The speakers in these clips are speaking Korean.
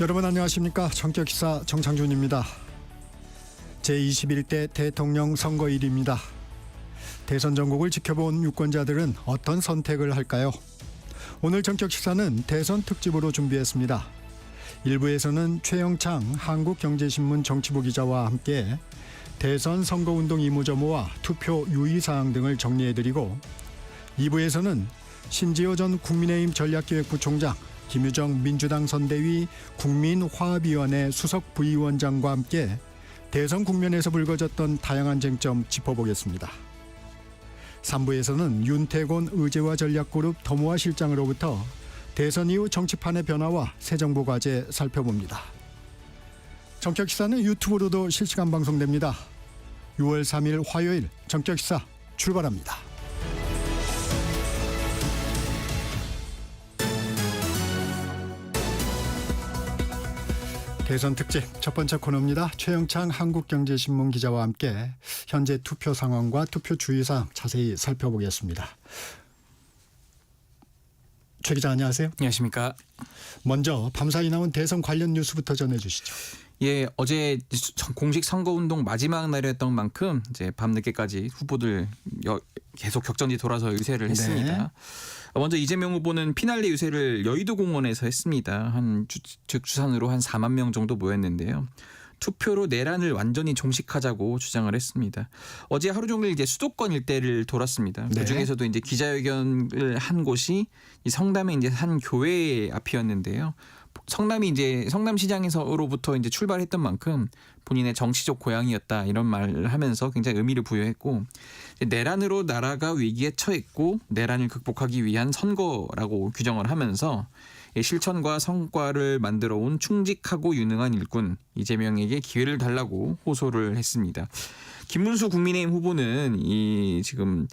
여러분 안녕하십니까. 정격기사 정창준입니다. 제21대 대통령 선거일입니다. 대선 전국을 지켜본 유권자들은 어떤 선택을 할까요? 오늘 정격시사는 대선 특집으로 준비했습니다. 1부에서는 최영창 한국경제신문 정치부 기자와 함께 대선 선거운동 이모저모와 투표 유의사항 등을 정리해드리고 2부에서는 신지호 전 국민의힘 전략기획부총장, 김유정 민주당 선대위 국민화합위원회 수석 부위원장과 함께 대선 국면에서 불거졌던 다양한 쟁점 짚어보겠습니다. 3부에서는 윤태곤 의제와 전략그룹 더모아 실장으로부터 대선 이후 정치판의 변화와 새 정부 과제 살펴봅니다. 정격시사는 유튜브로도 실시간 방송됩니다. 6월 3일 화요일 정격시사 출발합니다. 대선 특집 첫 번째 코너입니다. 최영창 한국경제신문 기자와 함께 현재 투표 상황과 투표 주의사항 자세히 살펴보겠습니다. 최 기자 안녕하세요. 안녕하십니까. 먼저 밤사이 나온 대선 관련 뉴스부터 전해주시죠. 예, 어제 공식 선거운동 마지막 날이었던 만큼 이제 밤늦게까지 후보들 계속 격전지 돌아서 유세를 했습니다. 네. 먼저 이재명 후보는 피날레 유세를 여의도 공원에서 했습니다. 즉 주산으로 한 4만 명 정도 모였는데요. 투표로 내란을 완전히 종식하자고 주장을 했습니다. 어제 하루 종일 이제 수도권 일대를 돌았습니다. 네. 그 중에서도 이제 기자회견을 한 곳이 이 성남의 이제 한 교회 앞이었는데요. 성남이 이제 성남시장에서로부터 이제 출발했던 만큼 본인의 정치적 고향이었다 이런 말을 하면서 굉장히 의미를 부여했고, 내란으로 나라가 위기에 처했고 내란을 극복하기 위한 선거라고 규정을 하면서 실천과 성과를 만들어 온 충직하고 유능한 일꾼 이재명에게 기회를 달라고 호소를 했습니다. 김문수 국민의힘 후보는 지금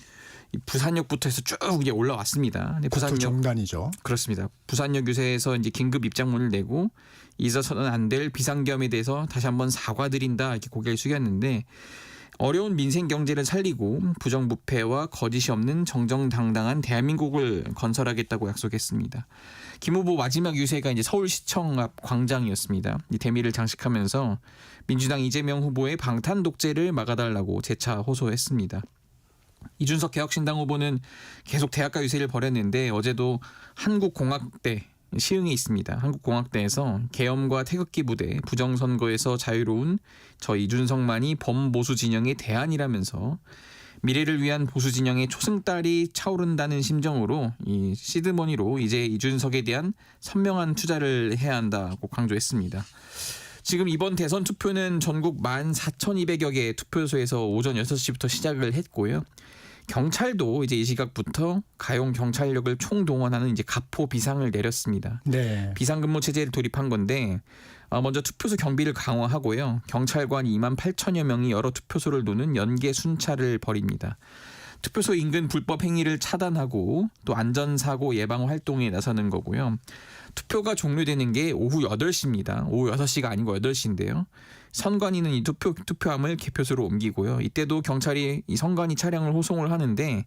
부산역부터 해서 쭉 이제 올라왔습니다. 부산역 정단이죠. 그렇습니다. 부산역 유세에서 이제 긴급 입장문을 내고 있어서는 안 될 비상겸에 대해서 다시 한번 사과드린다 이렇게 고개를 숙였는데, 어려운 민생 경제를 살리고 부정부패와 거짓이 없는 정정당당한 대한민국을 건설하겠다고 약속했습니다. 김 후보 마지막 유세가 이제 서울시청 앞 광장이었습니다. 이 대미를 장식하면서 민주당 이재명 후보의 방탄 독재를 막아달라고 재차 호소했습니다. 이준석 개혁신당 후보는 계속 대학가 유세를 벌였는데 어제도 한국공학대 시흥에 있습니다. 한국공학대에서 계엄과 태극기 부대, 부정선거에서 자유로운 저 이준석만이 범보수 진영의 대안이라면서 미래를 위한 보수 진영의 초승달이 차오른다는 심정으로 이 시드머니로 이제 이준석에 대한 선명한 투자를 해야 한다고 강조했습니다. 지금 이번 대선 투표는 전국 14,200여 개의 투표소에서 오전 6시부터 시작을 했고요. 경찰도 이제 이 시각부터 가용 경찰력을 총동원하는 이제 가포 비상을 내렸습니다. 네. 비상근무 체제를 도입한 건데 먼저 투표소 경비를 강화하고요. 경찰관 2만 8천여 명이 여러 투표소를 도는 연계 순찰을 벌입니다. 투표소 인근 불법 행위를 차단하고 또 안전사고 예방 활동에 나서는 거고요. 투표가 종료되는 게 오후 8시입니다. 오후 6시가 아니고 8시인데요. 선관위는 이 투표함을 개표소로 옮기고요. 이때도 경찰이 이 선관위 차량을 호송을 하는데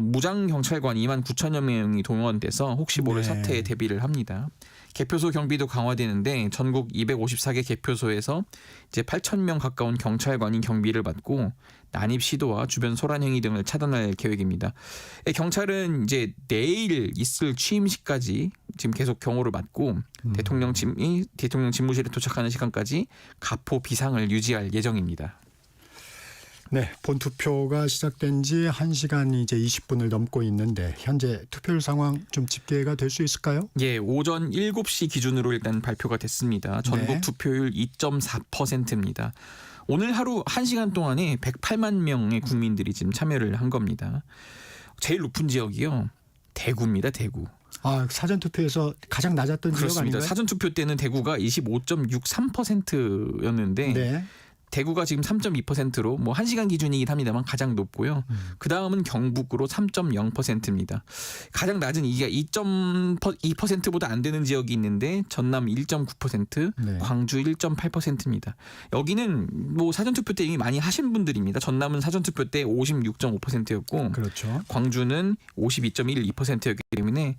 무장 경찰관 2만 9천여 명이 동원돼서 혹시 모를 네. 사태에 대비를 합니다. 개표소 경비도 강화되는데 전국 254개 개표소에서 이제 8,000명 가까운 경찰관이 경비를 받고 난입 시도와 주변 소란 행위 등을 차단할 계획입니다. 경찰은 이제 내일 있을 취임식까지 지금 계속 경호를 맡고 대통령 집무실에 도착하는 시간까지 가포 비상을 유지할 예정입니다. 네, 본투표가 시작된 지 1시간 이제 20분을 넘고 있는데 현재 투표율 상황 좀 집계가 될 수 있을까요? 예, 오전 7시 기준으로 일단 발표가 됐습니다. 전국 네. 투표율 2.4%입니다. 오늘 하루 1시간 동안에 108만 명의 국민들이 지금 참여를 한 겁니다. 제일 높은 지역이요. 대구입니다. 대구. 사전투표에서 가장 낮았던 지역 그렇습니다. 아닌가요? 사전투표 때는 대구가 25.63%였는데 네. 대구가 지금 3.2%로 뭐 1시간 기준이긴 합니다만 가장 높고요. 그다음은 경북으로 3.0%입니다. 가장 낮은 이게 2.2%보다 안 되는 지역이 있는데 전남 1.9%, 네. 광주 1.8%입니다. 여기는 뭐 사전투표 때 이미 많이 하신 분들입니다. 전남은 사전투표 때 56.5%였고 그렇죠. 광주는 52.12%였기 때문에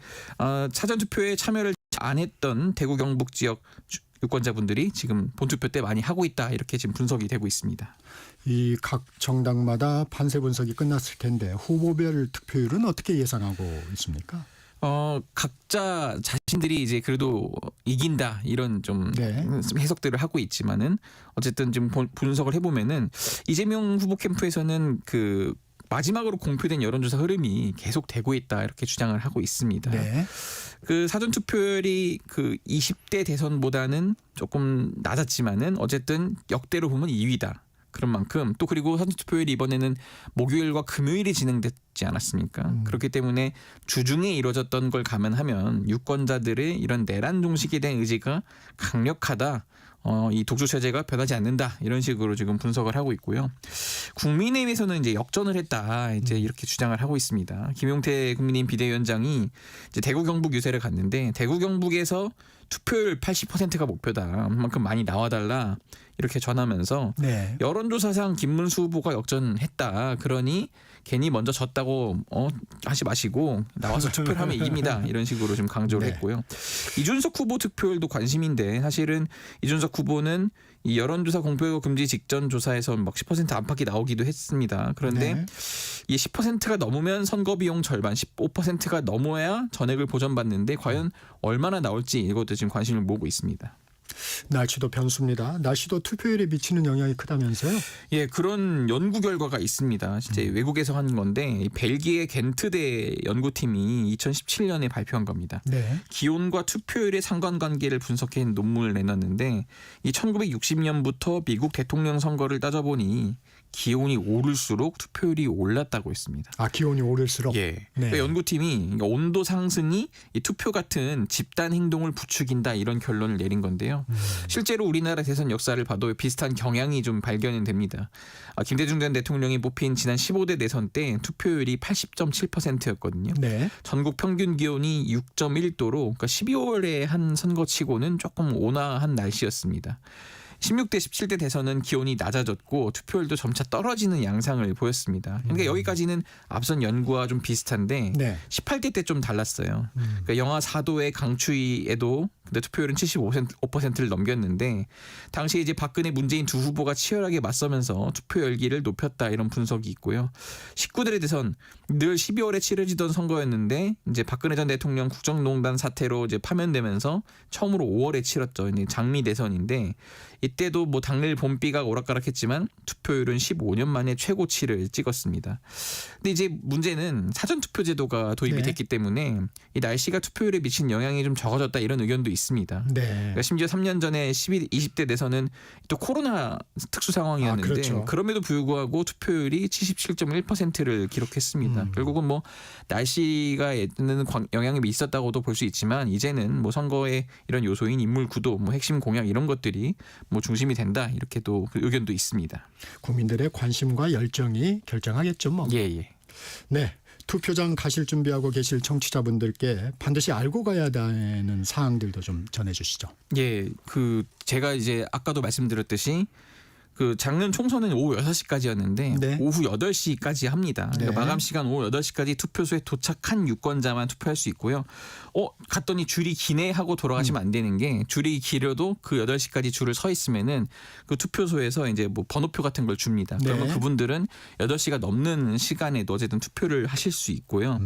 사전투표에 참여를 안 했던 대구 경북 지역 유권자분들이 지금 본투표 때 많이 하고 있다 이렇게 지금 분석이 되고 있습니다. 이 각 정당마다 판세 분석이 끝났을 텐데 후보별 득표율은 어떻게 예상하고 있습니까? 각자 자신들이 이제 그래도 이긴다 이런 좀 네. 해석들을 하고 있지만은 어쨌든 지금 분석을 해보면은 이재명 후보 캠프에서는 그 마지막으로 공표된 여론조사 흐름이 계속되고 있다 이렇게 주장을 하고 있습니다. 네. 그 사전 투표율이 그 20대 대선보다는 조금 낮았지만은 어쨌든 역대로 보면 2위다. 그런 만큼 또 그리고 사전 투표율이 이번에는 목요일과 금요일이 진행됐지 않았습니까? 그렇기 때문에 주중에 이루어졌던 걸 감안하면 유권자들의 이런 내란 종식에 대한 의지가 강력하다. 이 독주 체제가 변하지 않는다 이런 식으로 지금 분석을 하고 있고요. 국민의힘에서는 이제 역전을 했다 이제 이렇게 주장을 하고 있습니다. 김용태 국민의힘 비대위원장이 이제 대구 경북 유세를 갔는데 대구 경북에서 투표율 80%가 목표다. 그만큼 많이 나와달라 이렇게 전하면서 네. 여론조사상 김문수 후보가 역전했다. 그러니 괜히 먼저 졌다고 하지 마시고 나와서 투표를 하면 이깁니다. 이런 식으로 좀 강조를 네. 했고요. 이준석 후보 득표율도 관심인데 사실은 이준석 후보는 이 여론조사 공표 금지 직전 조사에서 막 10% 안팎이 나오기도 했습니다. 그런데 네. 이 10%가 넘으면 선거 비용 절반, 15%가 넘어야 전액을 보전받는데 과연 얼마나 나올지 이것도 지금 관심을 모으고 있습니다. 날씨도 변수입니다. 날씨도 투표율에 미치는 영향이 크다면서요? 예, 그런 연구 결과가 있습니다. 진짜 외국에서 한 건데 이 벨기에 겐트대 연구팀이 2017년에 발표한 겁니다. 네. 기온과 투표율의 상관관계를 분석해 논문을 내놨는데 이 1960년부터 미국 대통령 선거를 따져보니 기온이 오를수록 투표율이 올랐다고 했습니다. 아, 기온이 오를수록. 예. 네. 그러니까 연구팀이 온도 상승이 이 투표 같은 집단 행동을 부추긴다 이런 결론을 내린 건데요. 실제로 우리나라 대선 역사를 봐도 비슷한 경향이 좀 발견이 됩니다. 김대중 전 대통령이 뽑힌 지난 15대 대선 때 투표율이 80.7%였거든요. 네. 전국 평균 기온이 6.1도로 그러니까 12월에 한 선거치고는 조금 온화한 날씨였습니다. 16대 17대 대선은 기온이 낮아졌고 투표율도 점차 떨어지는 양상을 보였습니다. 그러니까 여기까지는 앞선 연구와 좀 비슷한데 네. 18대 때 좀 달랐어요. 그러니까 영하 4도의 강추위에도 근데 투표율은 75%를 넘겼는데 당시에 이제 박근혜 문재인 두 후보가 치열하게 맞서면서 투표 열기를 높였다 이런 분석이 있고요. 19대 대선 늘 12월에 치러지던 선거였는데 이제 박근혜 전 대통령 국정농단 사태로 이제 파면되면서 처음으로 5월에 치렀죠. 이제 장미 대선인데 이때도 뭐 당일 봄비가 오락가락했지만 투표율은 15년 만에 최고치를 찍었습니다. 근데 이제 문제는 사전 투표 제도가 도입이 네. 됐기 때문에 이 날씨가 투표율에 미친 영향이 좀 적어졌다 이런 의견도 있습니다. 네. 그러니까 심지어 3년 전에 20대 대선은 또 코로나 특수 상황이었는데 그렇죠. 그럼에도 불구하고 투표율이 77.1%를 기록했습니다. 결국은 뭐 날씨가에는 영향이 있었다고도 볼 수 있지만 이제는 뭐 선거의 이런 요소인 인물 구도, 뭐 핵심 공약 이런 것들이 뭐 중심이 된다 이렇게도 그 의견도 있습니다. 국민들의 관심과 열정이 결정하겠죠, 뭐. 예. 네. 투표장 가실 준비하고 계실 청취자분들께 반드시 알고 가야 되는 사항들도 좀 전해주시죠. 예, 그 제가 이제 아까도 말씀드렸듯이 그 작년 총선은 오후 6시까지였는데 네. 오후 8시까지 합니다. 그러니까 네. 마감 시간 오후 8시까지 투표소에 도착한 유권자만 투표할 수 있고요. 갔더니 줄이 기네 하고 돌아가시면 안 되는 게 줄이 길어도 그 8시까지 줄을 서 있으면은 그 투표소에서 이제 뭐 번호표 같은 걸 줍니다. 네. 그러면 그분들은 8시가 넘는 시간에도 어쨌든 투표를 하실 수 있고요.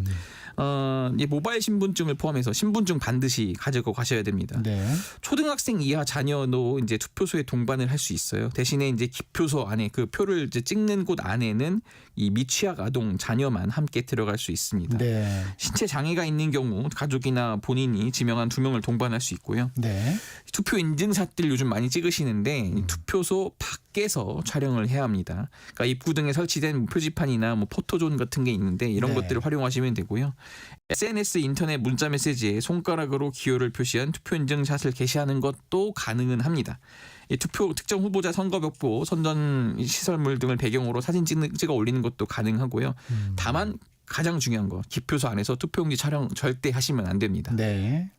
이 모바일 신분증을 포함해서 신분증 반드시 가지고 가셔야 됩니다. 네. 초등학생 이하 자녀도 이제 투표소에 동반을 할 수 있어요. 대신에 이제 기표소 안에 그 표를 이제 찍는 곳 안에는 이 미취학 아동 자녀만 함께 들어갈 수 있습니다. 네. 신체 장애가 있는 경우 가족이나 본인이 지명한 2명을 동반할 수 있고요. 네. 투표 인증샷들 요즘 많이 찍으시는데 이 투표소 밖에서 촬영을 해야 합니다. 그러니까 입구 등에 설치된 표지판이나 뭐 포토존 같은 게 있는데 이런 네. 것들을 활용하시면 되고요. SNS, 인터넷, 문자 메시지에 손가락으로 기호를 표시한 투표 인증샷을 게시하는 것도 가능은 합니다. 이 투표 특정 후보자 선거벽보, 선전 시설물 등을 배경으로 사진 찍어 올리는 것도 가능하고요. 다만 가장 중요한 거 기표소 안에서 투표용지 촬영 절대 하시면 안 됩니다. 네.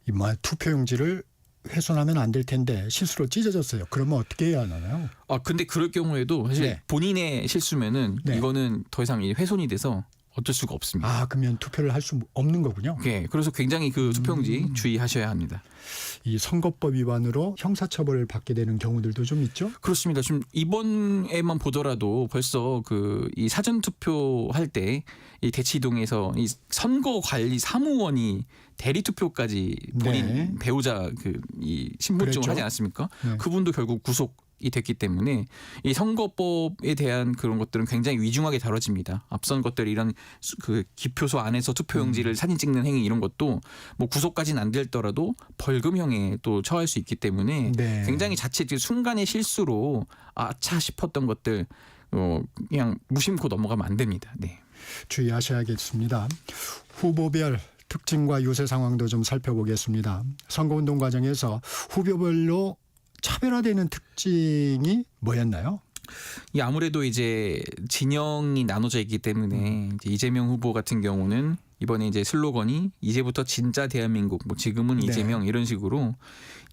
이말 투표용지를 훼손하면 안 될 텐데 실수로 찢어졌어요. 그러면 어떻게 해야 하나요? 근데 그럴 경우에도 사실 네. 본인의 실수면은 네. 이거는 더 이상 훼손이 돼서 어쩔 수가 없습니다. 아, 그러면 투표를 할 수 없는 거군요. 네, 그래서 굉장히 그 투표용지 주의하셔야 합니다. 이 선거법 위반으로 형사처벌을 받게 되는 경우들도 좀 있죠? 그렇습니다. 지금 이번에만 보더라도 벌써 그 이 사전 투표할 때 이 대치동에서 이 선거관리 사무원이 대리 투표까지 본인 네. 배우자 그 이 신분증을 그랬죠. 하지 않았습니까? 네. 그분도 결국 구속이 됐기 때문에 이 선거법에 대한 그런 것들은 굉장히 위중하게 다뤄집니다. 앞선 것들 이런 그 기표소 안에서 투표용지를 사진 찍는 행위 이런 것도 뭐 구속까지는 안 될더라도 벌금형에 또 처할 수 있기 때문에 네. 굉장히 자칫 그 순간의 실수로 아차 싶었던 것들 그냥 무심코 넘어가면 안 됩니다. 네. 주의하셔야겠습니다. 후보별 특징과 유세 상황도 좀 살펴보겠습니다. 선거운동 과정에서 후보별로 차별화되는 특징이 뭐였나요? 이 아무래도 이제 진영이 나눠져 있기 때문에 이제 이재명 후보 같은 경우는 이번에 이제 슬로건이 이제부터 진짜 대한민국, 뭐 지금은 네. 이재명 이런 식으로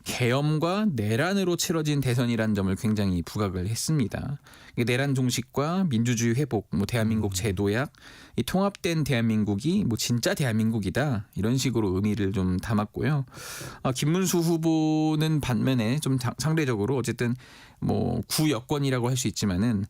계엄과 내란으로 치러진 대선이라는 점을 굉장히 부각을 했습니다. 내란 종식과 민주주의 회복, 뭐 대한민국 제도약, 이 통합된 대한민국이 뭐 진짜 대한민국이다 이런 식으로 의미를 좀 담았고요. 김문수 후보는 반면에 좀 상대적으로 어쨌든 뭐 구여권이라고 할 수 있지만은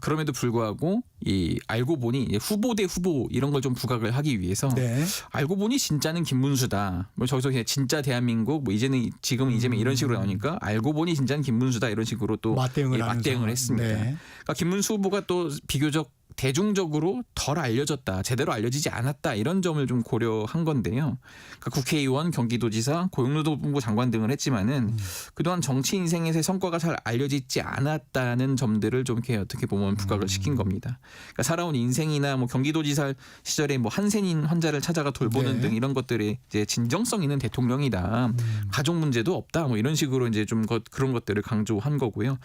그럼에도 불구하고 이 알고 보니 후보 대 후보 이런 걸 좀 부각을 하기 위해서 네. 알고 보니 진짜는 김문수다. 뭐 저기서 그냥 진짜 대한민국 뭐 이제는 지금은 이재명 이런 식으로 나오니까 알고 보니 진짜는 김문수다 이런 식으로 또 맞대응을 하는 맞대응을 상황. 했습니다. 네. 그러니까 김문수 후보가 또 비교적 대중적으로 덜 알려졌다, 제대로 알려지지 않았다 이런 점을 좀 고려한 건데요. 그러니까 국회의원, 경기도지사, 고용노동부 장관 등을 했지만은 그동안 정치 인생에서의 성과가 잘 알려지지 않았다는 점들을 좀 이렇게 어떻게 보면 부각을 시킨 겁니다. 그러니까 살아온 인생이나 뭐 경기도지사 시절에 뭐 한센인 환자를 찾아가 돌보는 네. 등 이런 것들이 이제 진정성 있는 대통령이다, 가족 문제도 없다, 뭐 이런 식으로 이제 좀 그런 것들을 강조한 거고요.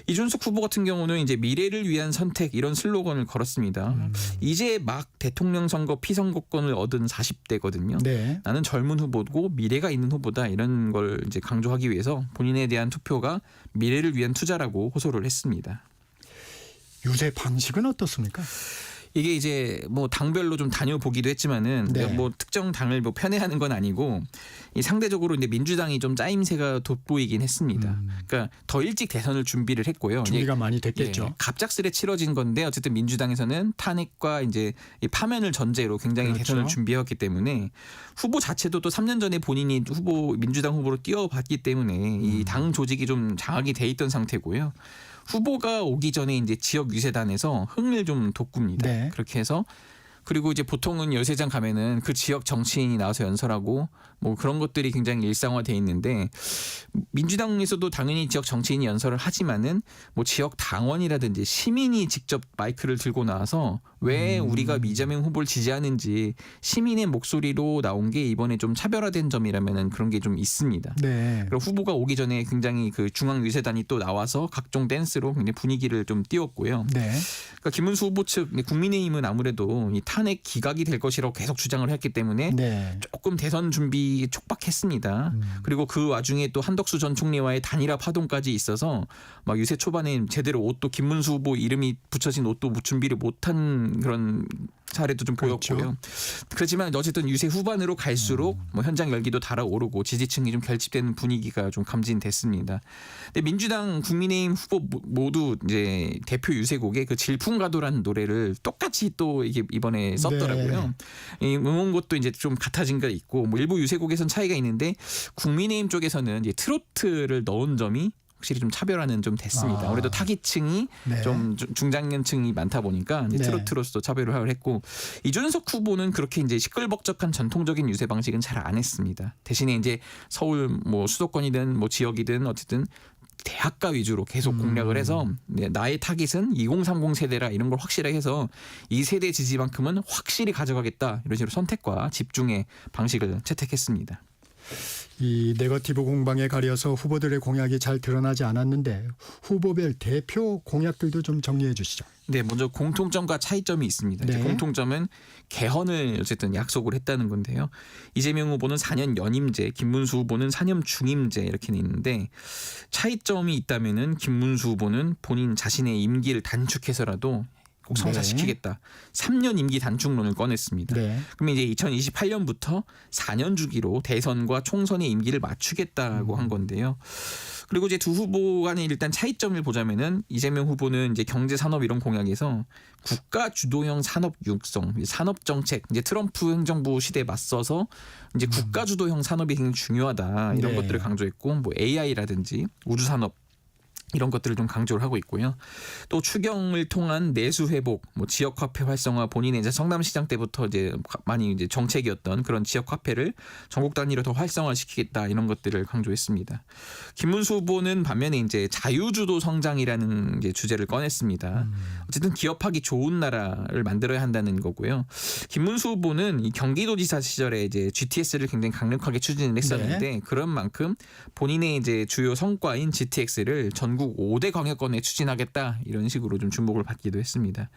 이준석 후보 같은 경우는 이제 미래를 위한 선택 이런 슬로건을 걸었습니다. 이제 막 대통령 선거 피선거권을 얻은 40대거든요. 네. 나는 젊은 후보고 미래가 있는 후보다 이런 걸 이제 강조하기 위해서 본인에 대한 투표가 미래를 위한 투자라고 호소를 했습니다. 유세 방식은 어떻습니까? 이게 이제 뭐 당별로 좀 다녀보기도 했지만은 네. 뭐 특정 당을 뭐 편애하는 건 아니고 이 상대적으로 이제 민주당이 좀 짜임새가 돋보이긴 했습니다. 그러니까 더 일찍 대선을 준비를 했고요. 준비가 많이 됐겠죠. 예, 갑작스레 치러진 건데 어쨌든 민주당에서는 탄핵과 이제 이 파면을 전제로 굉장히 그렇죠. 대선을 준비해왔기 때문에 후보 자체도 또 3년 전에 본인이 민주당 후보로 뛰어봤기 때문에 이 당 조직이 좀 장악이 돼 있던 상태고요. 후보가 오기 전에 이제 지역 유세단에서 흥을 좀 돋굽니다. 네. 그렇게 해서 그리고 이제 보통은 열세장 가면은 그 지역 정치인이 나와서 연설하고 뭐 그런 것들이 굉장히 일상화돼 있는데 민주당에서도 당연히 지역 정치인이 연설을 하지만은 뭐 지역 당원이라든지 시민이 직접 마이크를 들고 나와서 왜 우리가 이재명 후보를 지지하는지 시민의 목소리로 나온 게 이번에 좀 차별화된 점이라면은 그런 게 좀 있습니다. 네. 그리고 후보가 오기 전에 굉장히 그 중앙 유세단이 또 나와서 각종 댄스로 굉장히 분위기를 좀 띄웠고요. 네. 그러니까 김문수 후보 측 국민의힘은 아무래도 이 탄핵 기각이 될 것이라고 계속 주장을 했기 때문에 네. 조금 대선 준비 촉박했습니다. 그리고 그 와중에 또 한덕수 전 총리와의 단일화 파동까지 있어서 막 유세 초반에 제대로 옷도 김문수 후보 이름이 붙여진 옷도 준비를 못한 그런 사례도 좀 그렇죠. 보였고요. 그렇지만 어쨌든 유세 후반으로 갈수록 뭐 현장 열기도 달아오르고 지지층이 좀 결집되는 분위기가 좀 감진됐습니다. 근데 민주당, 국민의힘 후보 모두 이제 대표 유세곡에 그 질풍가도라는 노래를 똑같이 또 이게 이번에 썼더라고요. 이 응원곡도 이제 좀 같아진 게 있고 뭐 일부 유세곡에선 차이가 있는데 국민의힘 쪽에서는 이제 트로트를 넣은 점이 확실히 좀 차별화는 좀 됐습니다. 아. 아무래도 타깃층이 네. 좀 중장년층이 많다 보니까 이제 네. 트로트로서도 차별화를 했고 이준석 후보는 그렇게 이제 시끌벅적한 전통적인 유세 방식은 잘 안 했습니다. 대신에 이제 서울 뭐 수도권이든 뭐 지역이든 어쨌든 대학가 위주로 계속 공략을 해서 나의 타깃은 2030 세대라 이런 걸 확실하게 해서 이 세대 지지만큼은 확실히 가져가겠다 이런 식으로 선택과 집중의 방식을 채택했습니다. 이 네거티브 공방에 가려서 후보들의 공약이 잘 드러나지 않았는데 후보별 대표 공약들도 좀 정리해 주시죠. 네, 먼저 공통점과 차이점이 있습니다. 네. 이제 공통점은 개헌을 어쨌든 약속을 했다는 건데요. 이재명 후보는 4년 연임제, 김문수 후보는 4년 중임제 이렇게 있는데 차이점이 있다면은 김문수 후보는 본인 자신의 임기를 단축해서라도 꼭 성사시키겠다. 3년 임기 단축론을 꺼냈습니다. 네. 그러면 이제 2028년부터 4년 주기로 대선과 총선의 임기를 맞추겠다고 한 건데요. 그리고 이제 두 후보 간의 일단 차이점을 보자면은 이재명 후보는 이제 경제 산업 이런 공약에서 국가 주도형 산업 육성, 산업 정책, 이제 트럼프 행정부 시대에 맞서서 이제 국가 주도형 산업이 굉장히 중요하다 이런 네. 것들을 강조했고, 뭐 AI라든지 우주 산업 이런 것들을 좀 강조를 하고 있고요. 또 추경을 통한 내수 회복, 뭐 지역 화폐 활성화, 본인의 이제 성남시장 때부터 이제 많이 이제 정책이었던 그런 지역 화폐를 전국 단위로 더 활성화시키겠다 이런 것들을 강조했습니다. 김문수 후보는 반면에 이제 자유주도 성장이라는 이제 주제를 꺼냈습니다. 어쨌든 기업하기 좋은 나라를 만들어야 한다는 거고요. 김문수 후보는 이 경기도지사 시절에 이제 GTS를 굉장히 강력하게 추진을 했었는데 그런 만큼 본인의 이제 주요 성과인 GTX를 전국 5대 광역권에 추진하겠다 이런 식으로 좀 주목을 받기도 했습니다.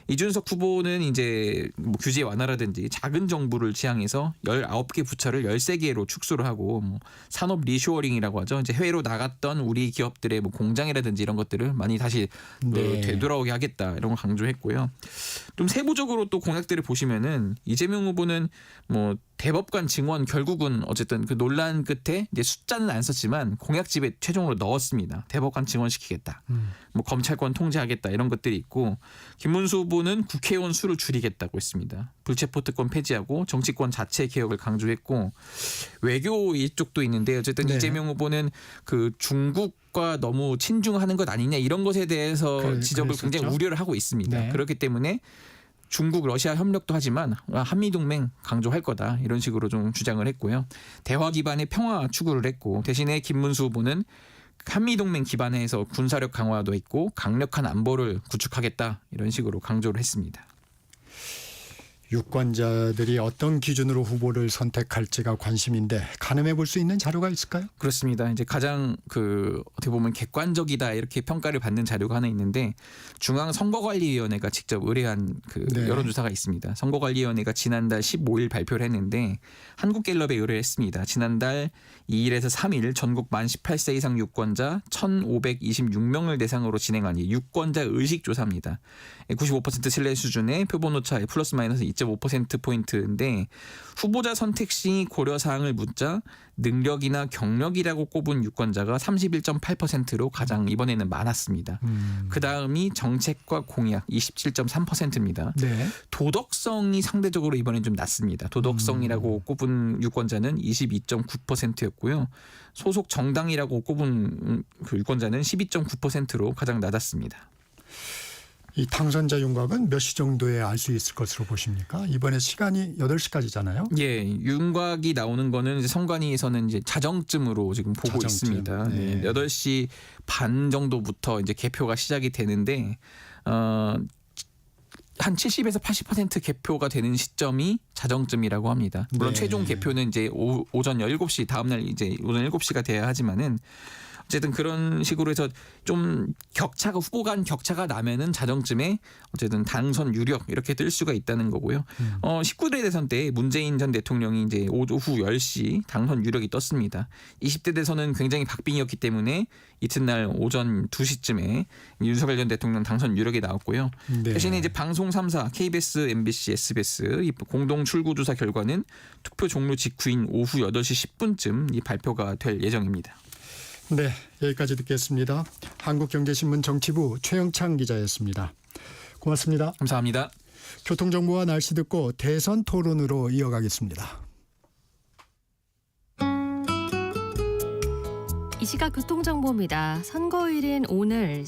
이준석 후보는 이제 뭐 규제 완화라든지 작은 정부를 지향해서 19개 부처를 13개로 축소를 하고 뭐 산업 리쇼어링이라고 하죠. 이제 해외로 나갔던 우리 기업들의 뭐 공장이라든지 이런 것들을 많이 다시 네. 되돌아오게 하겠다 이런 걸 강조했고요. 좀 세부적으로 또 공약들을 보시면은 이재명 후보는 뭐 대법관 증원 결국은 어쨌든 그 논란 끝에 이제 숫자는 안 썼지만 공약집에 최종으로 넣었습니다. 대법관 증원시키겠다. 뭐 검찰권 통제하겠다 이런 것들이 있고, 김문수 후보는 국회의원 수를 줄이겠다고 했습니다. 불체포 특권 폐지하고 정치권 자체 개혁을 강조했고, 외교 이쪽도 있는데 어쨌든 네. 이재명 후보는 그 중국과 너무 친중하는 것 아니냐 이런 것에 대해서 지적을 그랬었죠. 굉장히 우려를 하고 있습니다. 네. 그렇기 때문에 중국, 러시아 협력도 하지만 한미동맹 강조할 거다 이런 식으로 좀 주장을 했고요. 대화 기반의 평화 추구를 했고, 대신에 김문수 후보는 한미동맹 기반에서 군사력 강화도 있고 강력한 안보를 구축하겠다 이런 식으로 강조를 했습니다. 유권자들이 어떤 기준으로 후보를 선택할지가 관심인데 가늠해 볼 수 있는 자료가 있을까요? 그렇습니다. 이제 가장 그 어떻게 보면 객관적이다 이렇게 평가를 받는 자료가 하나 있는데, 중앙선거관리위원회가 직접 의뢰한 그 네. 여론조사가 있습니다. 선거관리위원회가 지난달 15일 발표를 했는데 한국갤럽에 의뢰를 했습니다. 지난달 2일에서 3일 전국 만 18세 이상 유권자 1,526명을 대상으로 진행한 이 유권자 의식조사입니다. 95% 신뢰 수준의 표본오차 플러스 마이너스 2.5%포인트인데, 후보자 선택 시 고려사항을 묻자 능력이나 경력이라고 꼽은 유권자가 31.8%로 가장 이번에는 많았습니다. 그 다음이 정책과 공약 27.3%입니다. 네. 도덕성이 상대적으로 이번엔 좀 낮습니다. 도덕성이라고 꼽은 유권자는 22.9%였고요. 소속 정당이라고 꼽은 그 유권자는 12.9%로 가장 낮았습니다. 이 당선자 윤곽은 몇 시 정도에 알 수 있을 것으로 보십니까? 이번에 시간이 8시까지잖아요. 예, 윤곽이 나오는 거는 이제 선관위에서는 이제 자정쯤으로 지금 보고 자정쯤. 있습니다. 네. 네, 8시 반 정도부터 이제 개표가 시작이 되는데 한 70에서 80% 개표가 되는 시점이 자정쯤이라고 합니다. 물론 네. 최종 개표는 이제 오전 17시 다음날 이제 오전 7시가 돼야 하지만은 어쨌든 그런 식으로 해서 좀 격차가 후보 간 격차가 나면은 자정쯤에 어쨌든 당선 유력 이렇게 뜰 수가 있다는 거고요. 19대 대선 때 문재인 전 대통령이 이제 오후 10시 당선 유력이 떴습니다. 20대 대선은 굉장히 박빙이었기 때문에 이튿날 오전 2시쯤에 윤석열 전 대통령 당선 유력이 나왔고요. 네. 대신에 이제 방송 3사 KBS, MBC, SBS 이 공동 출구조사 결과는 투표 종료 직후인 오후 8시 10분쯤 이 발표가 될 예정입니다. 네, 여기까지 듣겠습니다. 한국경제신문 정치부 최영창 기자였습니다. 고맙습니다. 감사합니다. 교통정보와 날씨 듣고 대선 토론으로 이어가겠습니다. 이 시각 교통정보입니다. 선거일인 오늘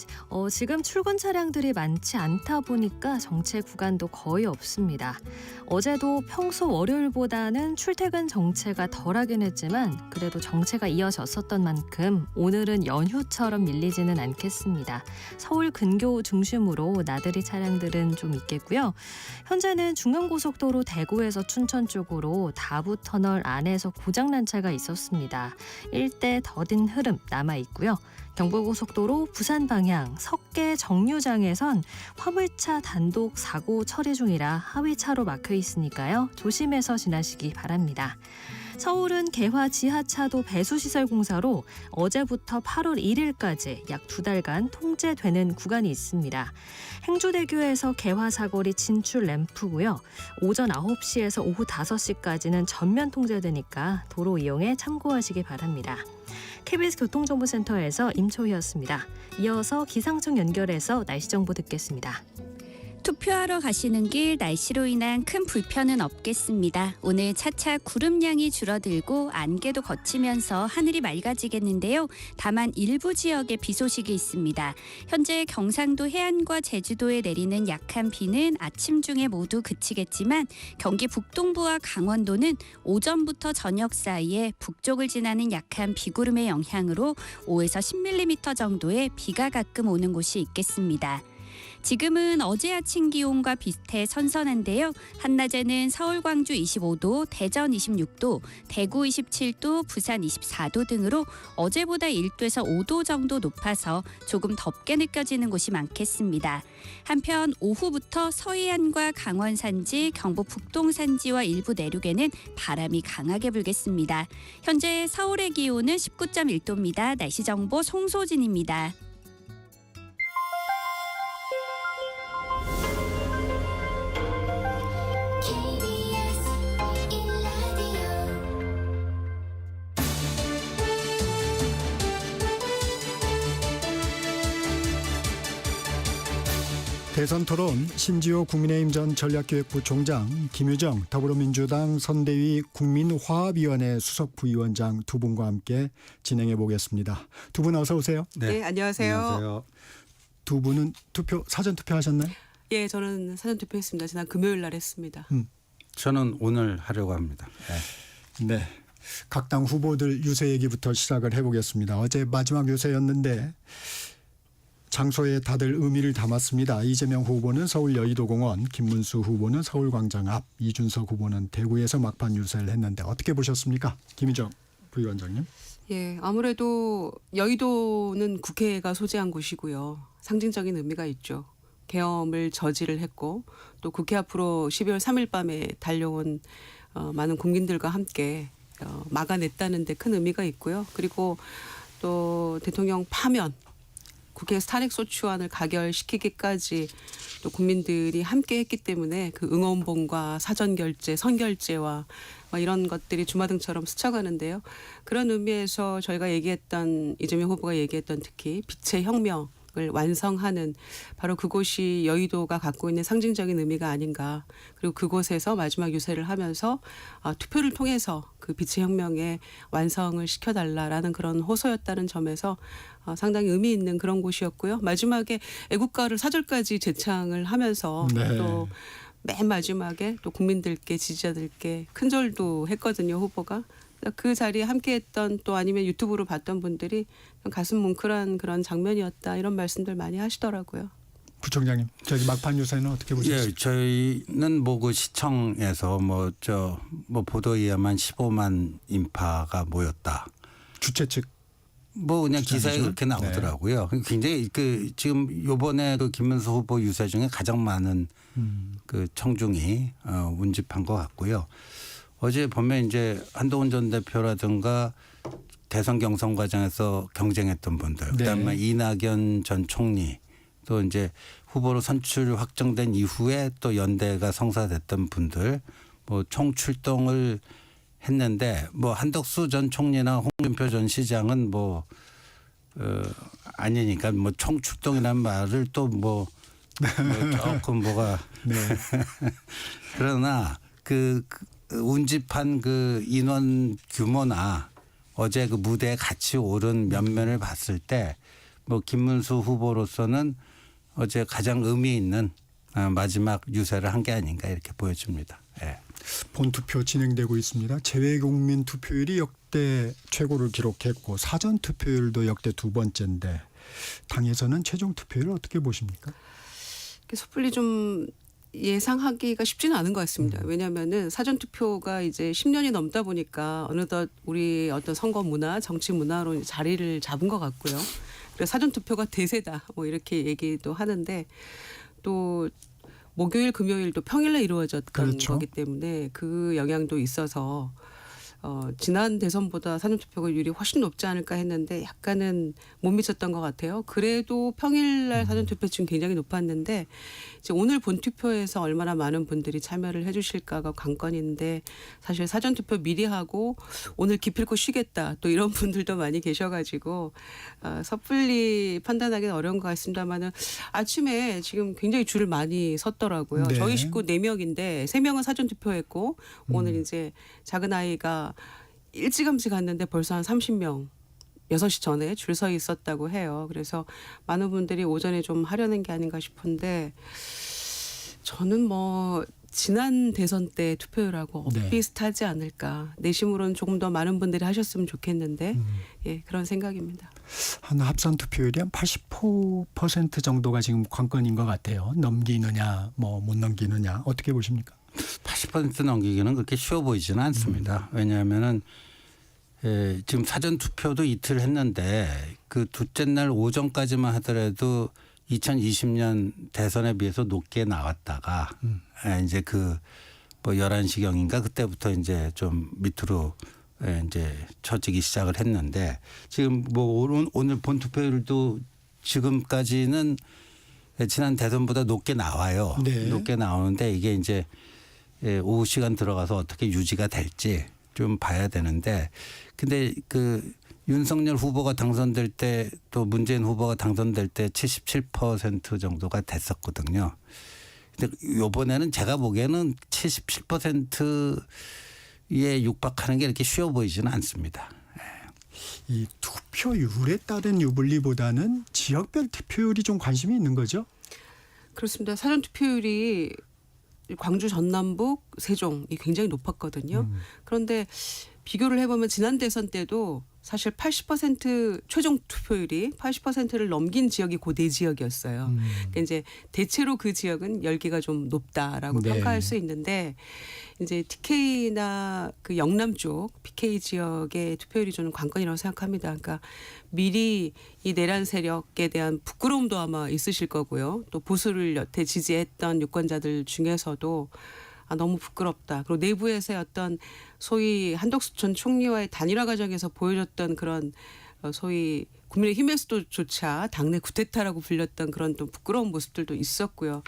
지금 출근 차량들이 많지 않다 보니까 정체 구간도 거의 없습니다. 어제도 평소 월요일보다는 출퇴근 정체가 덜하긴 했지만 그래도 정체가 이어졌었던 만큼 오늘은 연휴처럼 밀리지는 않겠습니다. 서울 근교 중심으로 나들이 차량들은 좀 있겠고요. 현재는 중앙고속도로 대구에서 춘천 쪽으로 다부터널 안에서 고장난 차가 있었습니다. 일대 더딘 흐름 남아있고요. 경부고속도로 부산 방향 석계 정류장에선 화물차 단독 사고 처리 중이라 하위차로 막혀 있으니까요. 조심해서 지나시기 바랍니다. 서울은 개화 지하차도 배수시설 공사로 어제부터 8월 1일까지 약 2달간 통제되는 구간이 있습니다. 행주대교에서 개화 사거리 진출 램프고요. 오전 9시에서 오후 5시까지는 전면 통제되니까 도로 이용에 참고하시기 바랍니다. KBS 교통정보센터에서 임초희였습니다. 이어서 기상청 연결해서 날씨 정보 듣겠습니다. 투표하러 가시는 길 날씨로 인한 큰 불편은 없겠습니다. 오늘 차차 구름량이 줄어들고 안개도 걷히면서 하늘이 맑아지겠는데요. 다만 일부 지역에 비 소식이 있습니다. 현재 경상도 해안과 제주도에 내리는 약한 비는 아침 중에 모두 그치겠지만 경기 북동부와 강원도는 오전부터 저녁 사이에 북쪽을 지나는 약한 비구름의 영향으로 5에서 10mm 정도의 비가 가끔 오는 곳이 있겠습니다. 지금은 어제 아침 기온과 비슷해 선선한데요. 한낮에는 서울, 광주 25도, 대전 26도, 대구 27도, 부산 24도 등으로 어제보다 1도에서 5도 정도 높아서 조금 덥게 느껴지는 곳이 많겠습니다. 한편 오후부터 서해안과 강원 산지, 경북 북동 산지와 일부 내륙에는 바람이 강하게 불겠습니다. 현재 서울의 기온은 19.1도입니다. 날씨 정보 송소진입니다. 대선 토론 신지호 국민의힘 전 전략기획부 총장, 김유정 더불어민주당 선대위 국민화합위원회 수석 부위원장 두 분과 함께 진행해 보겠습니다. 두 분 어서 오세요. 네, 안녕하세요. 안녕하세요. 두 분은 사전 투표하셨나요? 예, 저는 사전 투표했습니다. 지난 금요일 날 했습니다. 저는 오늘 하려고 합니다. 네. 각 당 후보들 유세 얘기부터 시작을 해보겠습니다. 어제 마지막 유세였는데 장소에 다들 의미를 담았습니다. 이재명 후보는 서울 여의도공원, 김문수 후보는 서울광장 앞, 이준석 후보는 대구에서 막판 유세를 했는데 어떻게 보셨습니까? 김희정 부위원장님. 예, 아무래도 여의도는 국회가 소재한 곳이고요. 상징적인 의미가 있죠. 계엄을 저지를 했고 또 국회 앞으로 12월 3일 밤에 달려온 많은 국민들과 함께 막아냈다는 데 큰 의미가 있고요. 그리고 또 대통령 파면, 국회에서 탄핵소추안을 가결시키기까지 또 국민들이 함께했기 때문에 그 응원봉과 사전결제, 선결제와 이런 것들이 주마등처럼 스쳐가는데요. 그런 의미에서 저희가 얘기했던 이재명 후보가 얘기했던 특히 빛의 혁명을 완성하는 바로 그곳이 여의도가 갖고 있는 상징적인 의미가 아닌가. 그리고 그곳에서 마지막 유세를 하면서 투표를 통해서 그 빛의 혁명의 완성을 시켜달라라는 그런 호소였다는 점에서 상당히 의미 있는 그런 곳이었고요. 마지막에 애국가를 사절까지 제창을 하면서 네. 또 맨 마지막에 또 국민들께 지지자들께 큰절도 했거든요. 후보가. 그 자리에 함께했던 또 아니면 유튜브로 봤던 분들이 가슴 뭉클한 그런 장면이었다 이런 말씀들 많이 하시더라고요. 부총장님, 저기 막판 유세는 어떻게 보셨습니까? 예, 저희는 그 시청에서 보도에 의하면 15만 인파가 모였다. 주최 측. 그냥 기사에 주장이죠? 그렇게 나오더라고요. 굉장히 지금 요번에 김문수 후보 유세 중에 가장 많은 그 청중이 운집한 것 같고요. 어제 보면 이제 한동훈 전 대표라든가 대선 경선 과정에서 경쟁했던 분들, 그다음에 이낙연 전 총리, 또 이제 후보로 선출 확정된 이후에 또 연대가 성사됐던 분들, 총 출동을 했는데 한덕수 전 총리나 홍준표 전 시장은 아니니까 총 출동이라는 말을 또 조금 네. 그러나 그 운집한 그 인원 규모나 어제 그 무대에 같이 오른 면면을 봤을 때 김문수 후보로서는 어제 가장 의미 있는 마지막 유세를 한 게 아닌가 이렇게 보여집니다. 예. 본투표 진행되고 있습니다. 재외국민 투표율이 역대 최고를 기록했고 사전 투표율도 역대 두 번째인데 당에서는 최종 투표율을 어떻게 보십니까? 섣불리 좀 예상하기가 쉽지는 않은 것 같습니다. 왜냐하면은 사전 투표가 이제 10년이 넘다 보니까 어느덧 우리 어떤 선거 문화, 정치 문화로 자리를 잡은 것 같고요. 그래서 사전 투표가 대세다 이렇게 얘기도 하는데 또 목요일, 금요일도 평일에 이루어졌던 그렇죠. 거기 때문에 그 영향도 있어서 지난 대선보다 사전투표율이 훨씬 높지 않을까 했는데 약간은 못 미쳤던 것 같아요. 그래도 평일날 사전투표층 굉장히 높았는데 이제 오늘 본투표에서 얼마나 많은 분들이 참여를 해주실까가 관건인데 사실 사전투표 미리 하고 오늘 기필코 쉬겠다 또 이런 분들도 많이 계셔가지고 섣불리 판단하기는 어려운 것 같습니다만은 아침에 지금 굉장히 줄을 많이 섰더라고요. 네. 저희 식구 4명인데 3명은 사전투표했고 오늘 이제 작은 아이가 일찌감치 갔는데 벌써 한 30명 6시 전에 줄 서 있었다고 해요. 그래서 많은 분들이 오전에 좀 하려는 게 아닌가 싶은데 저는 뭐 지난 대선 때 투표율하고 네. 비슷하지 않을까. 내심으로는 조금 더 많은 분들이 하셨으면 좋겠는데 예, 그런 생각입니다. 한 합산 투표율이 한 80% 정도가 지금 관건인 것 같아요. 넘기느냐 뭐 못 넘기느냐 어떻게 보십니까? 80% 넘기기는 그렇게 쉬워 보이지는 않습니다. 왜냐하면은 지금 사전 투표도 이틀 했는데 그 둘째 날 오전까지만 하더라도 2020년 대선에 비해서 높게 나왔다가 이제 그 뭐 11시경인가 그때부터 이제 좀 밑으로 이제 처지기 시작을 했는데 지금 뭐 오늘 본 투표율도 지금까지는 지난 대선보다 높게 나와요. 네. 높게 나오는데 이게 이제 오후 시간 들어가서 어떻게 유지가 될지 좀 봐야 되는데 근데 그 윤석열 후보가 당선될 때 또 문재인 후보가 당선될 때 77% 정도가 됐었거든요. 근데 이번에는 제가 보기에는 77%에 육박하는 게 이렇게 쉬워 보이지는 않습니다. 이 투표율에 따른 유불리보다는 지역별 투표율이 좀 관심이 있는 거죠? 그렇습니다. 사전 투표율이 광주 전남북 세종이 굉장히 높았거든요. 그런데 비교를 해보면 지난 대선 때도 사실 80% 최종 투표율이 80%를 넘긴 지역이 그 네 지역이었어요. 그러니까 이제 대체로 그 지역은 열기가 좀 높다라고 네. 평가할 수 있는데 이제 TK나 그 영남 쪽 PK 지역의 투표율이 저는 관건이라고 생각합니다. 그러니까 미리 이 내란 세력에 대한 부끄러움도 아마 있으실 거고요. 또 보수를 여태 지지했던 유권자들 중에서도 너무 부끄럽다. 그리고 내부에서의 어떤 소위 한덕수 전 총리와의 단일화 과정에서 보여줬던 그런 소위 국민의힘에서도조차 당내 구테타라고 불렸던 그런 또 부끄러운 모습들도 있었고요.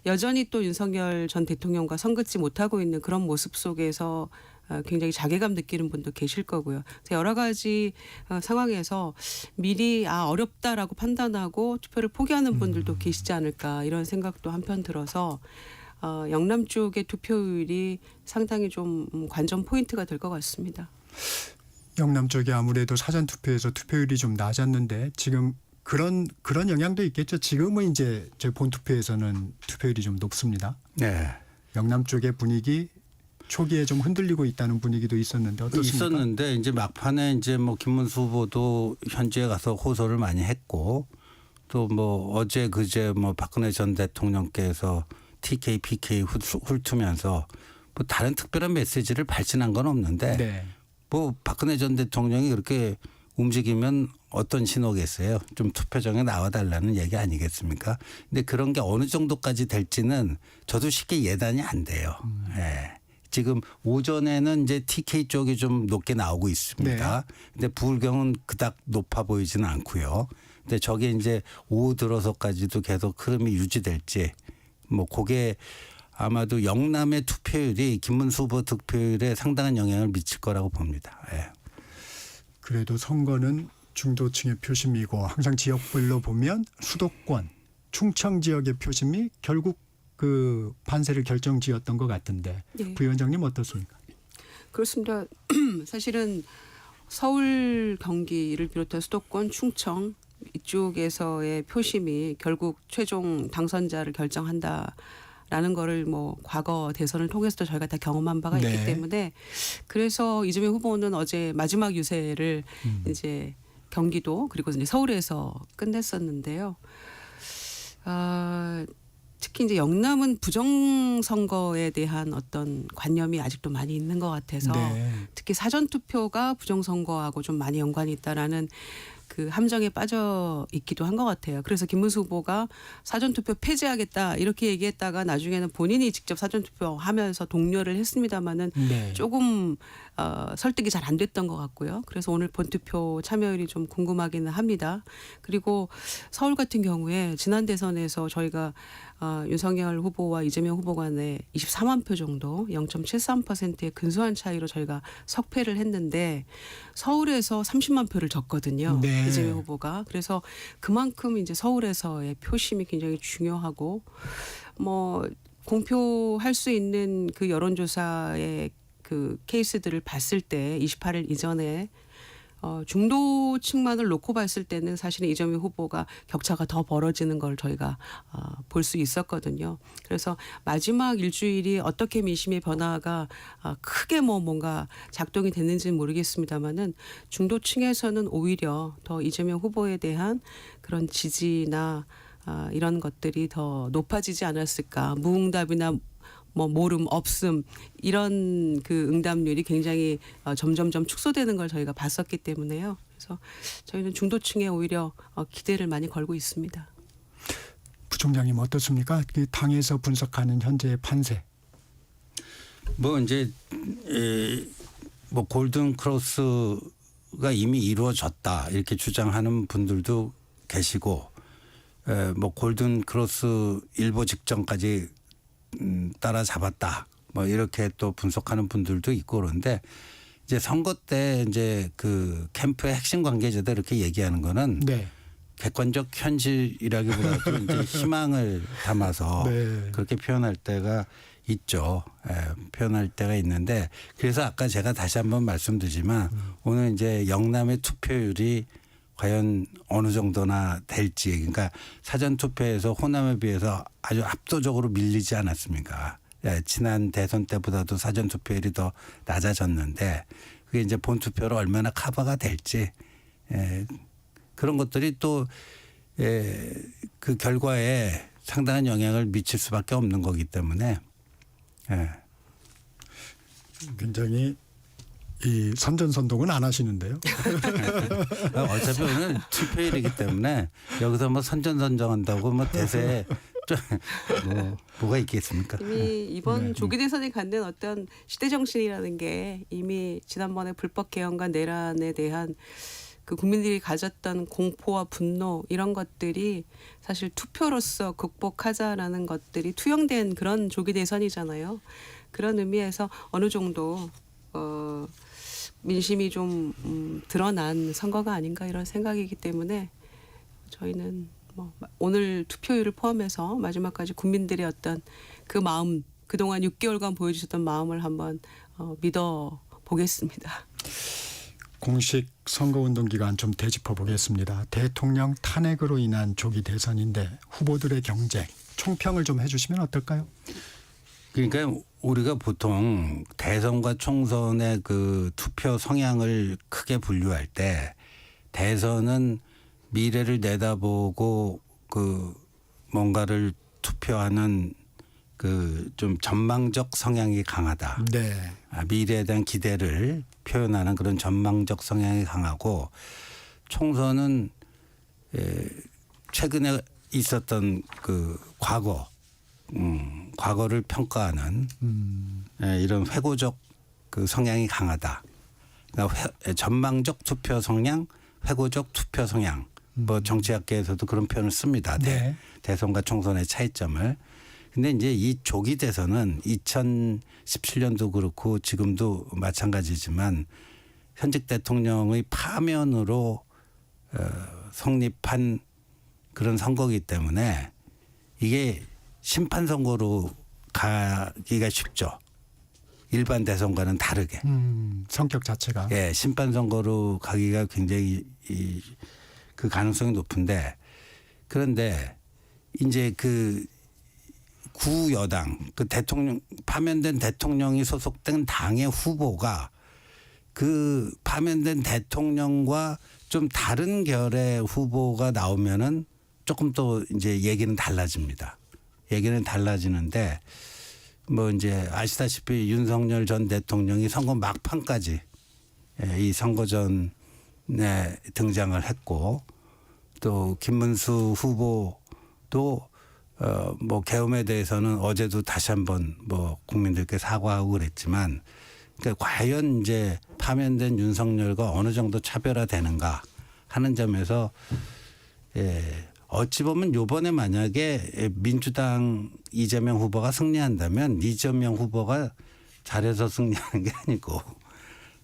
여전히 또 윤석열 전 대통령과 선긋지 못하고 있는 그런 모습 속에서 굉장히 자괴감 느끼는 분도 계실 거고요. 여러 가지 상황에서 미리 어렵다라고 판단하고 투표를 포기하는 분들도 계시지 않을까 이런 생각도 한편 들어서 영남 쪽의 투표율이 상당히 좀 관전 포인트가 될 것 같습니다. 영남 쪽이 아무래도 사전 투표에서 투표율이 좀 낮았는데 지금 그런 영향도 있겠죠. 지금은 이제 저희 본 투표에서는 투표율이 좀 높습니다. 네. 영남 쪽의 분위기 초기에 좀 흔들리고 있다는 분위기도 있었는데 어떻습니까? 있었는데 이제 막판에 이제 뭐 김문수 후보도 현지에 가서 호소를 많이 했고 또 뭐 어제 그제 뭐 박근혜 전 대통령께서 TK, PK 훑으면서 뭐 다른 특별한 메시지를 발신한 건 없는데 네. 뭐 박근혜 전 대통령이 그렇게 움직이면 어떤 신호겠어요? 좀 투표장에 나와달라는 얘기 아니겠습니까? 근데 그런 게 어느 정도까지 될지는 저도 쉽게 예단이 안 돼요. 예. 지금 오전에는 이제 TK 쪽이 좀 높게 나오고 있습니다. 네. 근데 부울경은 그닥 높아 보이지는 않고요. 근데 저게 이제 오후 들어서까지도 계속 흐름이 유지될지 뭐 그게 아마도 영남의 투표율이 김문수 후보 득표율에 상당한 영향을 미칠 거라고 봅니다. 예. 그래도 선거는 중도층의 표심이고 항상 지역별로 보면 수도권, 충청 지역의 표심이 결국 그 판세를 결정지었던 것 같은데 네. 부위원장님 어떻습니까? 그렇습니다. 사실은 서울, 경기를 비롯한 수도권, 충청 이쪽에서의 표심이 결국 최종 당선자를 결정한다라는 거를 뭐 과거 대선을 통해서도 저희가 다 경험한 바가 네. 있기 때문에 그래서 이재명 후보는 어제 마지막 유세를 이제 경기도 그리고 이제 서울에서 끝냈었는데요. 특히 이제 영남은 부정선거에 대한 어떤 관념이 아직도 많이 있는 것 같아서 네. 특히 사전투표가 부정선거하고 좀 많이 연관이 있다라는 그 그 함정에 빠져 있기도 한 것 같아요. 그래서 김문수 후보가 사전투표 폐지하겠다 이렇게 얘기했다가 나중에는 본인이 직접 사전투표하면서 독려를 했습니다마는 네. 조금 설득이 잘 안 됐던 것 같고요. 그래서 오늘 본투표 참여율이 좀 궁금하기는 합니다. 그리고 서울 같은 경우에 지난 대선에서 저희가 윤석열 후보와 이재명 후보 간에 24만 표 정도 0.73%의 근소한 차이로 저희가 석패를 했는데 서울에서 30만 표를 졌거든요. 네. 이재명 후보가. 그래서 그만큼 이제 서울에서의 표심이 굉장히 중요하고 뭐 공표할 수 있는 그 여론조사의 그 케이스들을 봤을 때 28일 이전에 중도층만을 놓고 봤을 때는 사실은 이재명 후보가 격차가 더 벌어지는 걸 저희가 볼 수 있었거든요. 그래서 마지막 일주일이 어떻게 민심의 변화가 크게 뭔가 작동이 됐는지는 모르겠습니다만은 중도층에서는 오히려 더 이재명 후보에 대한 그런 지지나 이런 것들이 더 높아지지 않았을까. 무응답이나 뭐 모름, 없음 이런 그 응답률이 굉장히 점점점 축소되는 걸 저희가 봤었기 때문에요. 그래서 저희는 중도층에 오히려 기대를 많이 걸고 있습니다. 부총장님 어떻습니까? 그 당에서 분석하는 현재의 판세. 뭐 이제 뭐 골든 크로스가 이미 이루어졌다 이렇게 주장하는 분들도 계시고, 뭐 골든 크로스 일보 직전까지 따라잡았다 뭐 이렇게 또 분석하는 분들도 있고, 그런데 이제 선거 때 이제 그 캠프의 핵심 관계자들 이렇게 얘기하는 거는 네. 객관적 현실이라기보다도 이제 희망을 담아서 네. 그렇게 표현할 때가 있죠. 표현할 때가 있는데, 그래서 아까 제가 다시 한번 말씀드리지만 오늘 이제 영남의 투표율이 과연 어느 정도나 될지, 그러니까 사전 투표에서 호남에 비해서 아주 압도적으로 밀리지 않았습니까? 지난 대선 때보다도 사전 투표율이 더 낮아졌는데 그게 이제 본 투표로 얼마나 커버가 될지, 그런 것들이 또 그 결과에 상당한 영향을 미칠 수밖에 없는 거기 때문에. 굉장히 이 선전선동은 안 하시는데요. 어차피 오늘 투표일이기 때문에 여기서 뭐 선전선정한다고 뭐 대세에 뭐가 있겠습니까? 이미 이번 조기 대선에 갖는 어떤 시대 정신이라는 게 이미 지난번에 불법 개헌과 내란에 대한 그 국민들이 가졌던 공포와 분노 이런 것들이 사실 투표로서 극복하자라는 것들이 투영된 그런 조기 대선이잖아요. 그런 의미에서 어느 정도 민심이 좀 드러난 선거가 아닌가 이런 생각이기 때문에 저희는 뭐 오늘 투표율을 포함해서 마지막까지 국민들의 어떤 그 마음, 그동안 6개월간 보여주셨던 마음을 한번 믿어 보겠습니다. 공식 선거운동 기간 좀 되짚어 보겠습니다. 대통령 탄핵으로 인한 조기 대선인데 후보들의 경쟁, 총평을 좀 해주시면 어떨까요? 그러니까 우리가 보통 대선과 총선의 그 투표 성향을 크게 분류할 때 대선은 미래를 내다보고 그 뭔가를 투표하는 그 좀 전망적 성향이 강하다. 네. 미래에 대한 기대를 표현하는 그런 전망적 성향이 강하고, 총선은 최근에 있었던 그 과거를 평가하는 이런 회고적 그 성향이 강하다. 그러니까 전망적 투표 성향, 회고적 투표 성향. 뭐 정치학계에서도 그런 표현을 씁니다. 네. 대선과 총선의 차이점을. 근데 이제 이 조기 대선은 2017년도 그렇고 지금도 마찬가지지만 현직 대통령의 파면으로 성립한 그런 선거이기 때문에 이게 심판 선거로 가기가 쉽죠. 일반 대선과는 다르게. 성격 자체가. 예, 심판 선거로 가기가 굉장히 그 가능성이 높은데, 그런데 이제 그 구여당, 그 대통령, 파면된 대통령이 소속된 당의 후보가 그 파면된 대통령과 좀 다른 결의 후보가 나오면은 조금 또 이제 얘기는 달라집니다. 얘기는 달라지는데, 뭐 이제 아시다시피 윤석열 전 대통령이 선거 막판까지 이 선거전에 네, 등장을 했고 또 김문수 후보도 뭐 계엄에 대해서는 어제도 다시 한번 뭐 국민들께 사과하고 그랬지만 그러니까 과연 이제 파면된 윤석열과 어느 정도 차별화되는가 하는 점에서 어찌 보면 요번에 만약에 민주당 이재명 후보가 승리한다면 이재명 후보가 잘해서 승리하는 게 아니고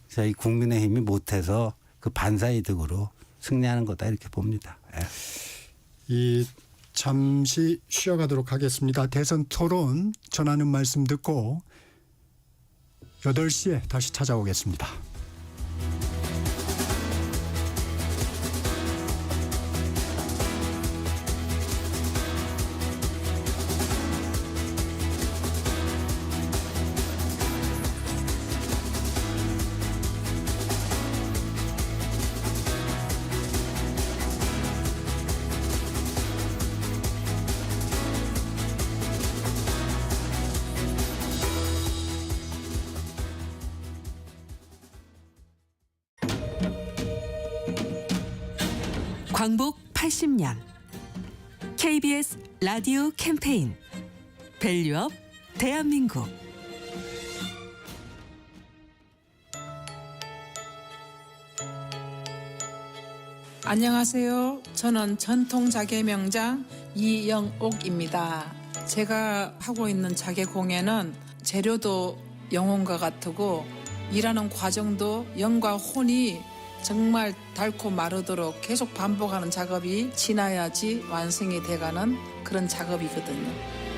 저희 국민의힘이 못해서 그 반사이득으로 승리하는 거다 이렇게 봅니다. 이 잠시 쉬어가도록 하겠습니다. 대선 토론 전하는 말씀 듣고 8시에 다시 찾아오겠습니다. 광복 80년 KBS 라디오 캠페인 밸류업 대한민국. 안녕하세요. 저는 전통 자개 명장 이영옥입니다. 제가 하고 있는 자개 공예는 재료도 영혼과 같고 일하는 과정도 영과 혼이 정말 닳고 마르도록 계속 반복하는 작업이 지나야지 완성이 돼가는 그런 작업이거든요.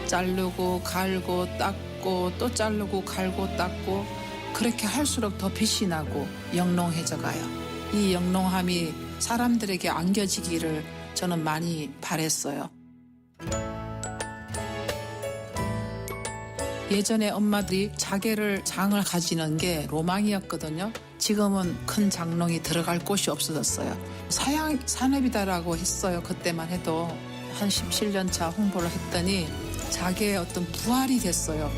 자르고 갈고 닦고 또 자르고 갈고 닦고 그렇게 할수록 더 빛이 나고 영롱해져 가요. 이 영롱함이 사람들에게 안겨지기를 저는 많이 바랬어요. 예전에 엄마들이 자개를 장을 가지는 게 로망이었거든요. 지금은 큰 장롱이 들어갈 곳이 없어졌어요. 사양 산업이다라고 했어요. 그때만 해도 한 17년 차 홍보를 했더니 자개의 어떤 부활이 됐어요.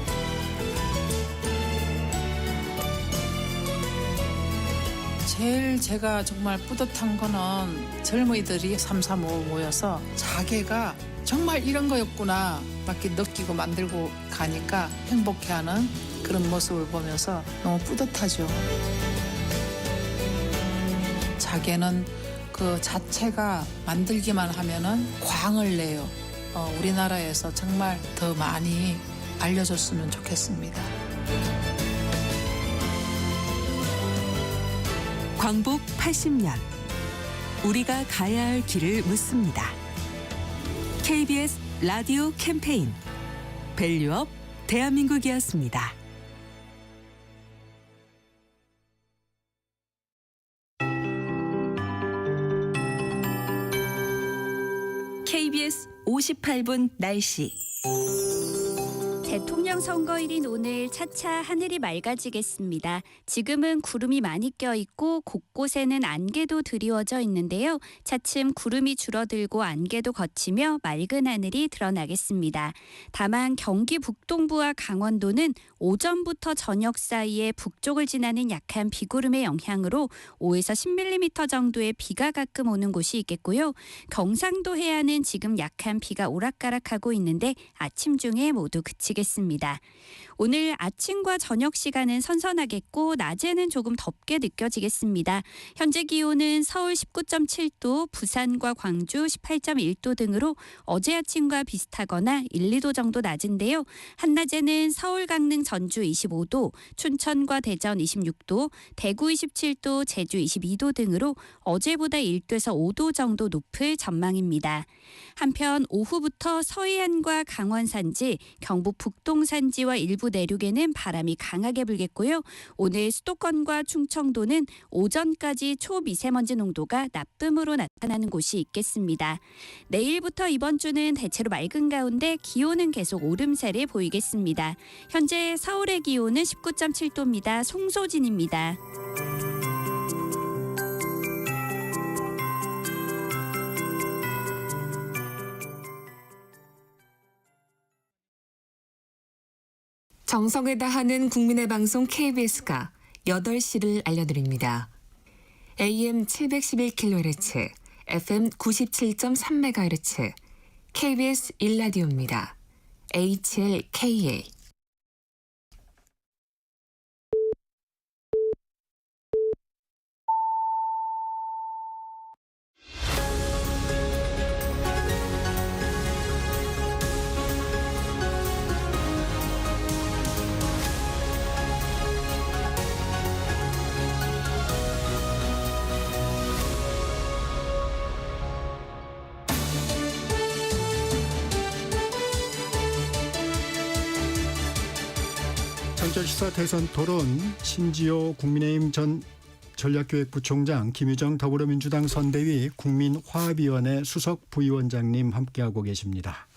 제일 제가 정말 뿌듯한 거는 젊은이들이 335 모여서 자개가 정말 이런 거였구나 막 이렇게 느끼고 만들고 가니까 행복해하는 그런 모습을 보면서 너무 뿌듯하죠. 자개는 그 자체가 만들기만 하면은 광을 내요. 우리나라에서 정말 더 많이 알려줬으면 좋겠습니다. 광복 80년 우리가 가야 할 길을 묻습니다. KBS 라디오 캠페인 밸류업 대한민국이었습니다. KBS 58분 날씨. 대통령 선거일인 오늘 차차 하늘이 맑아지겠습니다. 지금은 구름이 많이 껴있고 곳곳에는 안개도 드리워져 있는데요. 차츰 구름이 줄어들고 안개도 걷히며 맑은 하늘이 드러나겠습니다. 다만 경기 북동부와 강원도는 오전부터 저녁 사이에 북쪽을 지나는 약한 비구름의 영향으로 5에서 10mm 정도의 비가 가끔 오는 곳이 있겠고요. 경상도 해안은 지금 약한 비가 오락가락하고 있는데 아침 중에 모두 그치겠습니다. 오늘 아침과 저녁 시간은 선선하겠고 낮에는 조금 덥게 느껴지겠습니다. 현재 기온은 서울 19.7도, 부산과 광주 18.1도 등으로 어제 아침과 비슷하거나 1, 2도 정도 낮은데요. 한낮에는 서울, 강릉, 전주 25도, 춘천과 대전 26도, 대구 27도, 제주 22도 등으로 어제보다 1도에서 5도 정도 높을 전망입니다. 한편 오후부터 서해안과 강원 산지, 경북 북동 산지와 일부 내륙에는 바람이 강하게 불겠고요. 오늘 수도권과 충청도는 오전까지 초미세먼지 농도가 나쁨으로 나타나는 곳이 있겠습니다. 내일부터 이번 주는 대체로 맑은 가운데 기온은 계속 오름세를 보이겠습니다. 현재 서울의 기온은 19.7도입니다. 송소진입니다. 정성을 다하는 국민의 방송 KBS가 8시를 알려드립니다. AM 711kHz, FM 97.3MHz, KBS 1라디오입니다. HLKA. 정철시사 대선 토론 신지호 국민의힘 전 전략기획부총장, 김유정 더불어민주당 선대위 국민화합위원회 수석 부위원장님 함께하고 계십니다.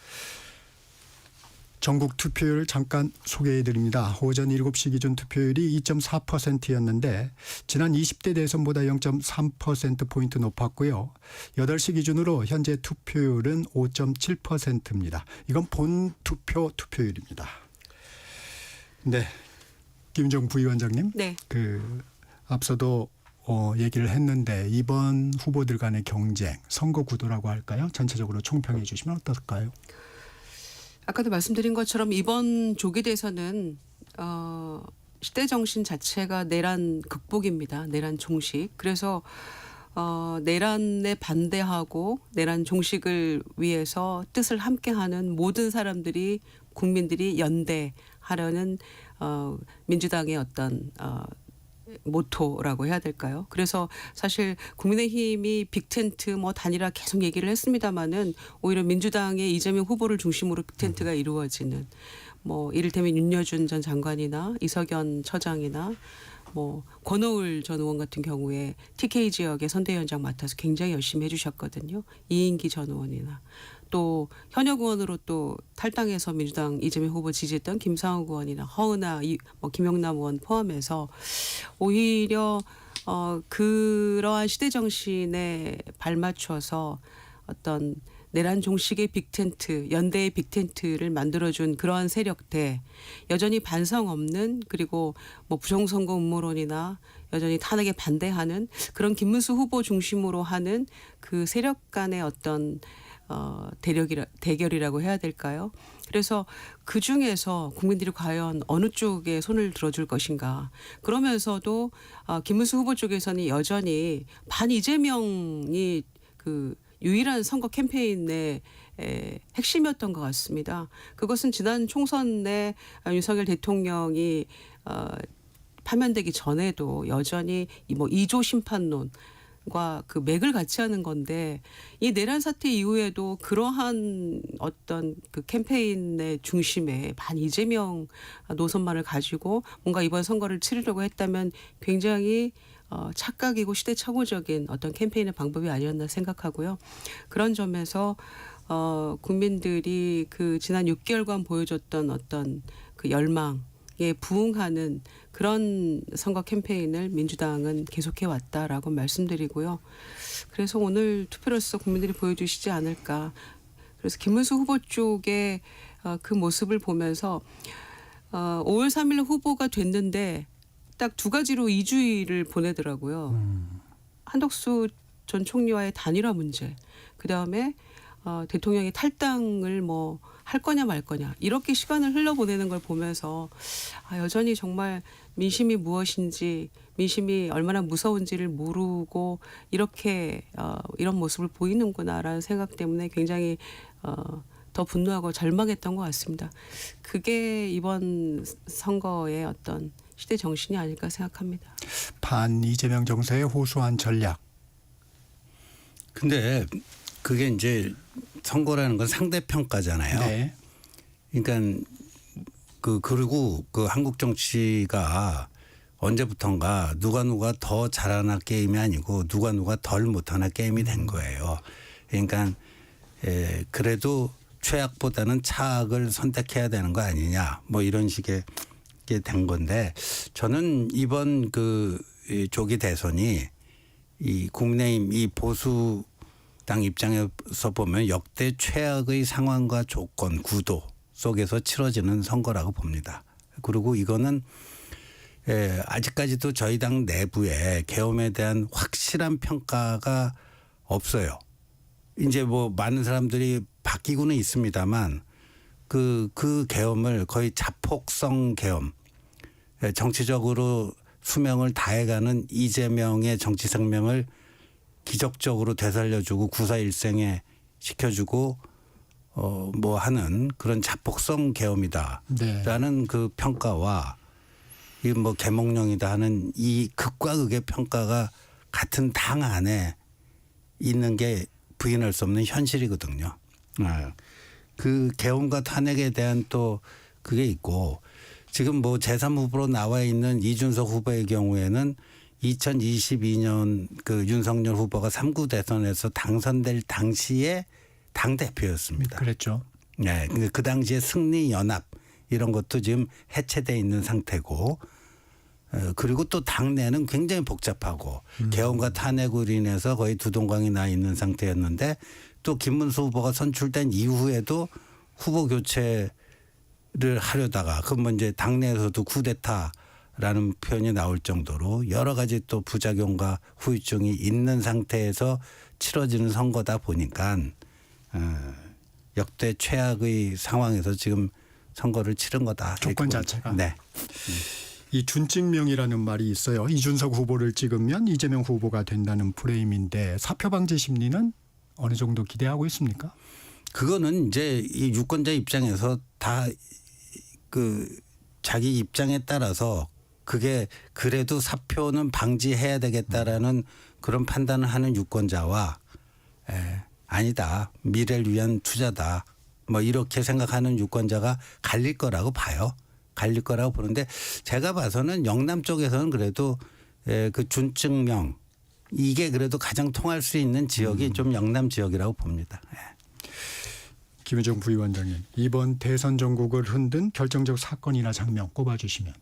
전국 투표율 잠깐 소개해드립니다. 오전 7시 기준 투표율이 2.4%였는데 지난 20대 대선보다 0.3%포인트 높았고요. 8시 기준으로 현재 투표율은 5.7%입니다. 이건 본투표 투표율입니다. 네, 김유정 부위원장님. 네. 앞서도 얘기를 했는데 이번 후보들 간의 경쟁, 선거 구도라고 할까요? 전체적으로 총평해 주시면 어떨까요? 아까도 말씀드린 것처럼 이번 조기 대선은 시대 정신 자체가 내란 극복입니다. 내란 종식. 그래서 내란에 반대하고 내란 종식을 위해서 뜻을 함께하는 모든 사람들이, 국민들이 연대하려는 민주당의 어떤 모토라고 해야 될까요? 그래서 사실 국민의힘이 빅텐트 뭐 단일화 계속 얘기를 했습니다마는 오히려 민주당의 이재명 후보를 중심으로 빅텐트가 이루어지는, 뭐 이를테면 윤여준 전 장관이나 이석연 처장이나 뭐 권오을 전 의원 같은 경우에 TK 지역의 선대위원장 맡아서 굉장히 열심히 해주셨거든요. 이인기 전 의원이나 또 현역 의원으로 또 탈당해서 민주당 이재명 후보 지지했던 김상욱 의원이나 허은하, 김영남 의원 포함해서 오히려 그러한 시대 정신에 발맞춰서 어떤 내란 종식의 빅텐트, 연대의 빅텐트를 만들어준 그러한 세력대, 여전히 반성 없는, 그리고 뭐 부정선거 음모론이나 여전히 탄핵에 반대하는 그런 김문수 후보 중심으로 하는 그 세력 간의 어떤 대결이라고 해야 될까요? 그래서 그 중에서 국민들이 과연 어느 쪽에 손을 들어줄 것인가. 그러면서도 김문수 후보 쪽에서는 여전히 반 이재명이 그 유일한 선거 캠페인의 핵심이었던 것 같습니다. 그것은 지난 총선에 윤석열 대통령이 파면되기 전에도 여전히 뭐 2조 심판론 과 그 맥을 같이 하는 건데, 이 내란 사태 이후에도 그러한 어떤 그 캠페인의 중심에 반 이재명 노선만을 가지고 뭔가 이번 선거를 치르려고 했다면 굉장히 착각이고 시대착오적인 어떤 캠페인의 방법이 아니었나 생각하고요. 그런 점에서 국민들이 그 지난 6개월간 보여줬던 어떤 그 열망에 부응하는 그런 선거 캠페인을 민주당은 계속해 왔다라고 말씀드리고요. 그래서 오늘 투표로서 국민들이 보여주시지 않을까. 그래서 김문수 후보 쪽의 그 모습을 보면서 5월 3일 후보가 됐는데 딱 두 가지로 2주일을 보내더라고요. 한덕수 전 총리와의 단일화 문제, 그다음에 대통령이 탈당을 뭐 할 거냐 말 거냐, 이렇게 시간을 흘려보내는 걸 보면서 여전히 정말 민심이 무엇인지, 민심이 얼마나 무서운지를 모르고 이렇게 이런 모습을 보이는구나라는 생각 때문에 굉장히 더 분노하고 절망했던 것 같습니다. 그게 이번 선거의 어떤 시대 정신이 아닐까 생각합니다. 반 이재명 정서에 호소한 전략. 근데 그게 이제 선거라는 건 상대평가잖아요. 네. 그러니까 그리고 그 한국 정치가 언제부턴가 누가 더 잘하나 게임이 아니고 누가 덜 못하나 게임이 된 거예요. 그러니까 그래도 최악보다는 차악을 선택해야 되는 거 아니냐, 뭐 이런 식의 게 된 건데, 저는 이번 그 조기 대선이 이 국민의힘 이 보수당 입장에서 보면 역대 최악의 상황과 조건, 구도 속에서 치러지는 선거라고 봅니다. 그리고 이거는 아직까지도 저희 당 내부에 계엄에 대한 확신 확실한 평가가 없어요. 이제 뭐 많은 사람들이 바뀌고는 있습니다만 그 계엄을 거의 자폭성 계엄, 정치적으로 수명을 다해가는 이재명의 정치 생명을 기적적으로 되살려주고 구사일생에 시켜주고 뭐 하는 그런 자폭성 계엄이다라는 네. 그 평가와 이 뭐 계몽령이다 하는 이 극과 극의 평가가 같은 당 안에 있는 게 부인할 수 없는 현실이거든요. 그 계엄과 탄핵에 대한 또 그게 있고 지금 뭐 제3 후보로 나와 있는 이준석 후보의 경우에는 2022년 그 윤석열 후보가 3구 대선에서 당선될 당시에 당 대표였습니다. 그랬죠. 네, 그 당시에 승리 연합 이런 것도 지금 해체돼 있는 상태고, 그리고 또 당내는 굉장히 복잡하고 계엄과 탄핵으로 인해서 거의 두동강이 나 있는 상태였는데 또 김문수 후보가 선출된 이후에도 후보 교체를 하려다가 그건 이제 당내에서도 쿠데타라는 표현이 나올 정도로 여러 가지 또 부작용과 후유증이 있는 상태에서 치러지는 선거다 보니까 역대 최악의 상황에서 지금 선거를 치른 거다. 조건 자체가. 네. 이 준직명이라는 말이 있어요. 이준석 후보를 찍으면 이재명 후보가 된다는 프레임인데 사표 방지 심리는 어느 정도 기대하고 있습니까? 그거는 이제 이 유권자 입장에서 다 그 자기 입장에 따라서 그게 그래도 사표는 방지해야 되겠다라는 그런 판단을 하는 유권자와 아니다. 미래를 위한 투자다. 뭐 이렇게 생각하는 유권자가 갈릴 거라고 봐요. 갈릴 거라고 보는데 제가 봐서는 영남 쪽에서는 그래도 그 준증명 이게 그래도 가장 통할 수 있는 지역이 좀 영남 지역이라고 봅니다. 김여정 부위원장님, 이번 대선 전국을 흔든 결정적 사건이나 장면 꼽아주시면.